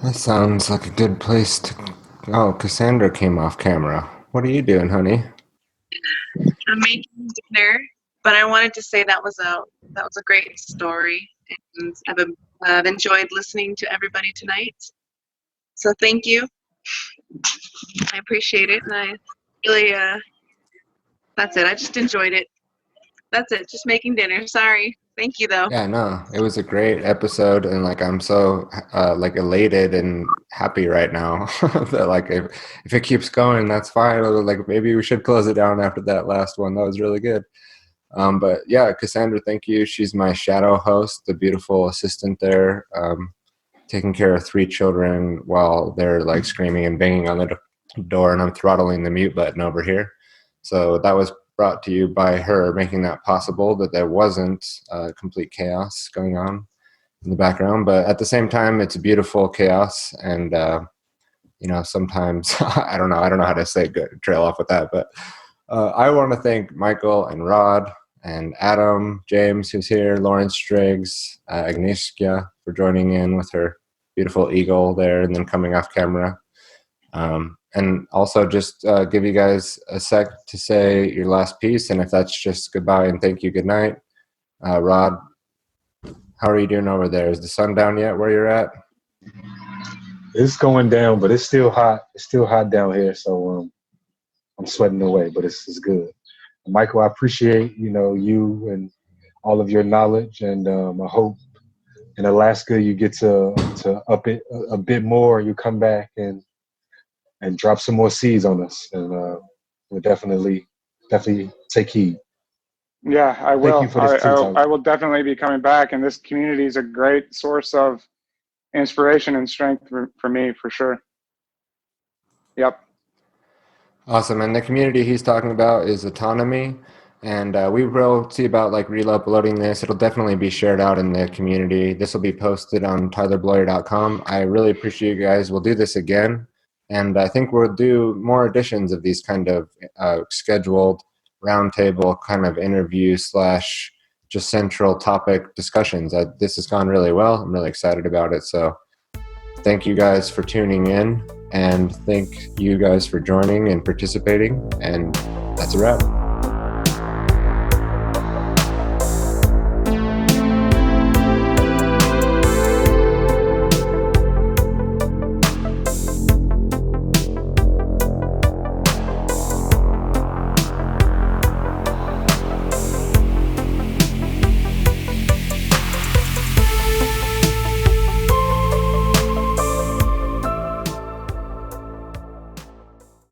That sounds like a good place to. Oh, Cassandra came off camera. What are you doing, honey? I'm making dinner, but I wanted to say that was a great story, and I've enjoyed listening to everybody tonight. So thank you. I appreciate it, and I really that's it. I just enjoyed it. That's it. Just making dinner. Sorry. Thank you though. Yeah, no, it was a great episode, and like I'm so like elated and happy right now that like if it keeps going, that's fine. Or, like maybe we should close it down after that last one. That was really good. But yeah, Cassandra, thank you. She's my shadow host, the beautiful assistant there, taking care of 3 children while they're like screaming and banging on the door, and I'm throttling the mute button over here. So that was brought to you by her, making that possible, that there wasn't complete chaos going on in the background. But at the same time, it's beautiful chaos, and sometimes I don't know how to say good trail off with that. But I want to thank Michael and Rod and Adam, James, who's here, Lauren Striggs, Agnieszka for joining in with her beautiful eagle there and then coming off camera. And also just give you guys a sec to say your last piece, and if that's just goodbye and thank you, good night. Rod, how are you doing over there? Is the sun down yet where you're at? It's going down, but it's still hot. It's still hot down here, so I'm sweating away, but it's good. Michael, I appreciate you and all of your knowledge, and I hope in Alaska you get to up it a bit more. You come back and drop some more seeds on us, and we'll definitely take heed. yeah, I will. Thank you for this too, I will definitely be coming back, and this community is a great source of inspiration and strength for me, for sure. Yep. Awesome. And the community he's talking about is Autonomy. And we will see about like re-uploading this. It'll definitely be shared out in the community. This will be posted on tylerbloyer.com. I really appreciate you guys. We'll do this again. And I think we'll do more editions of these kind of scheduled roundtable kind of interview / just central topic discussions. This has gone really well. I'm really excited about it. So thank you guys for tuning in, and thank you guys for joining and participating. And that's a wrap.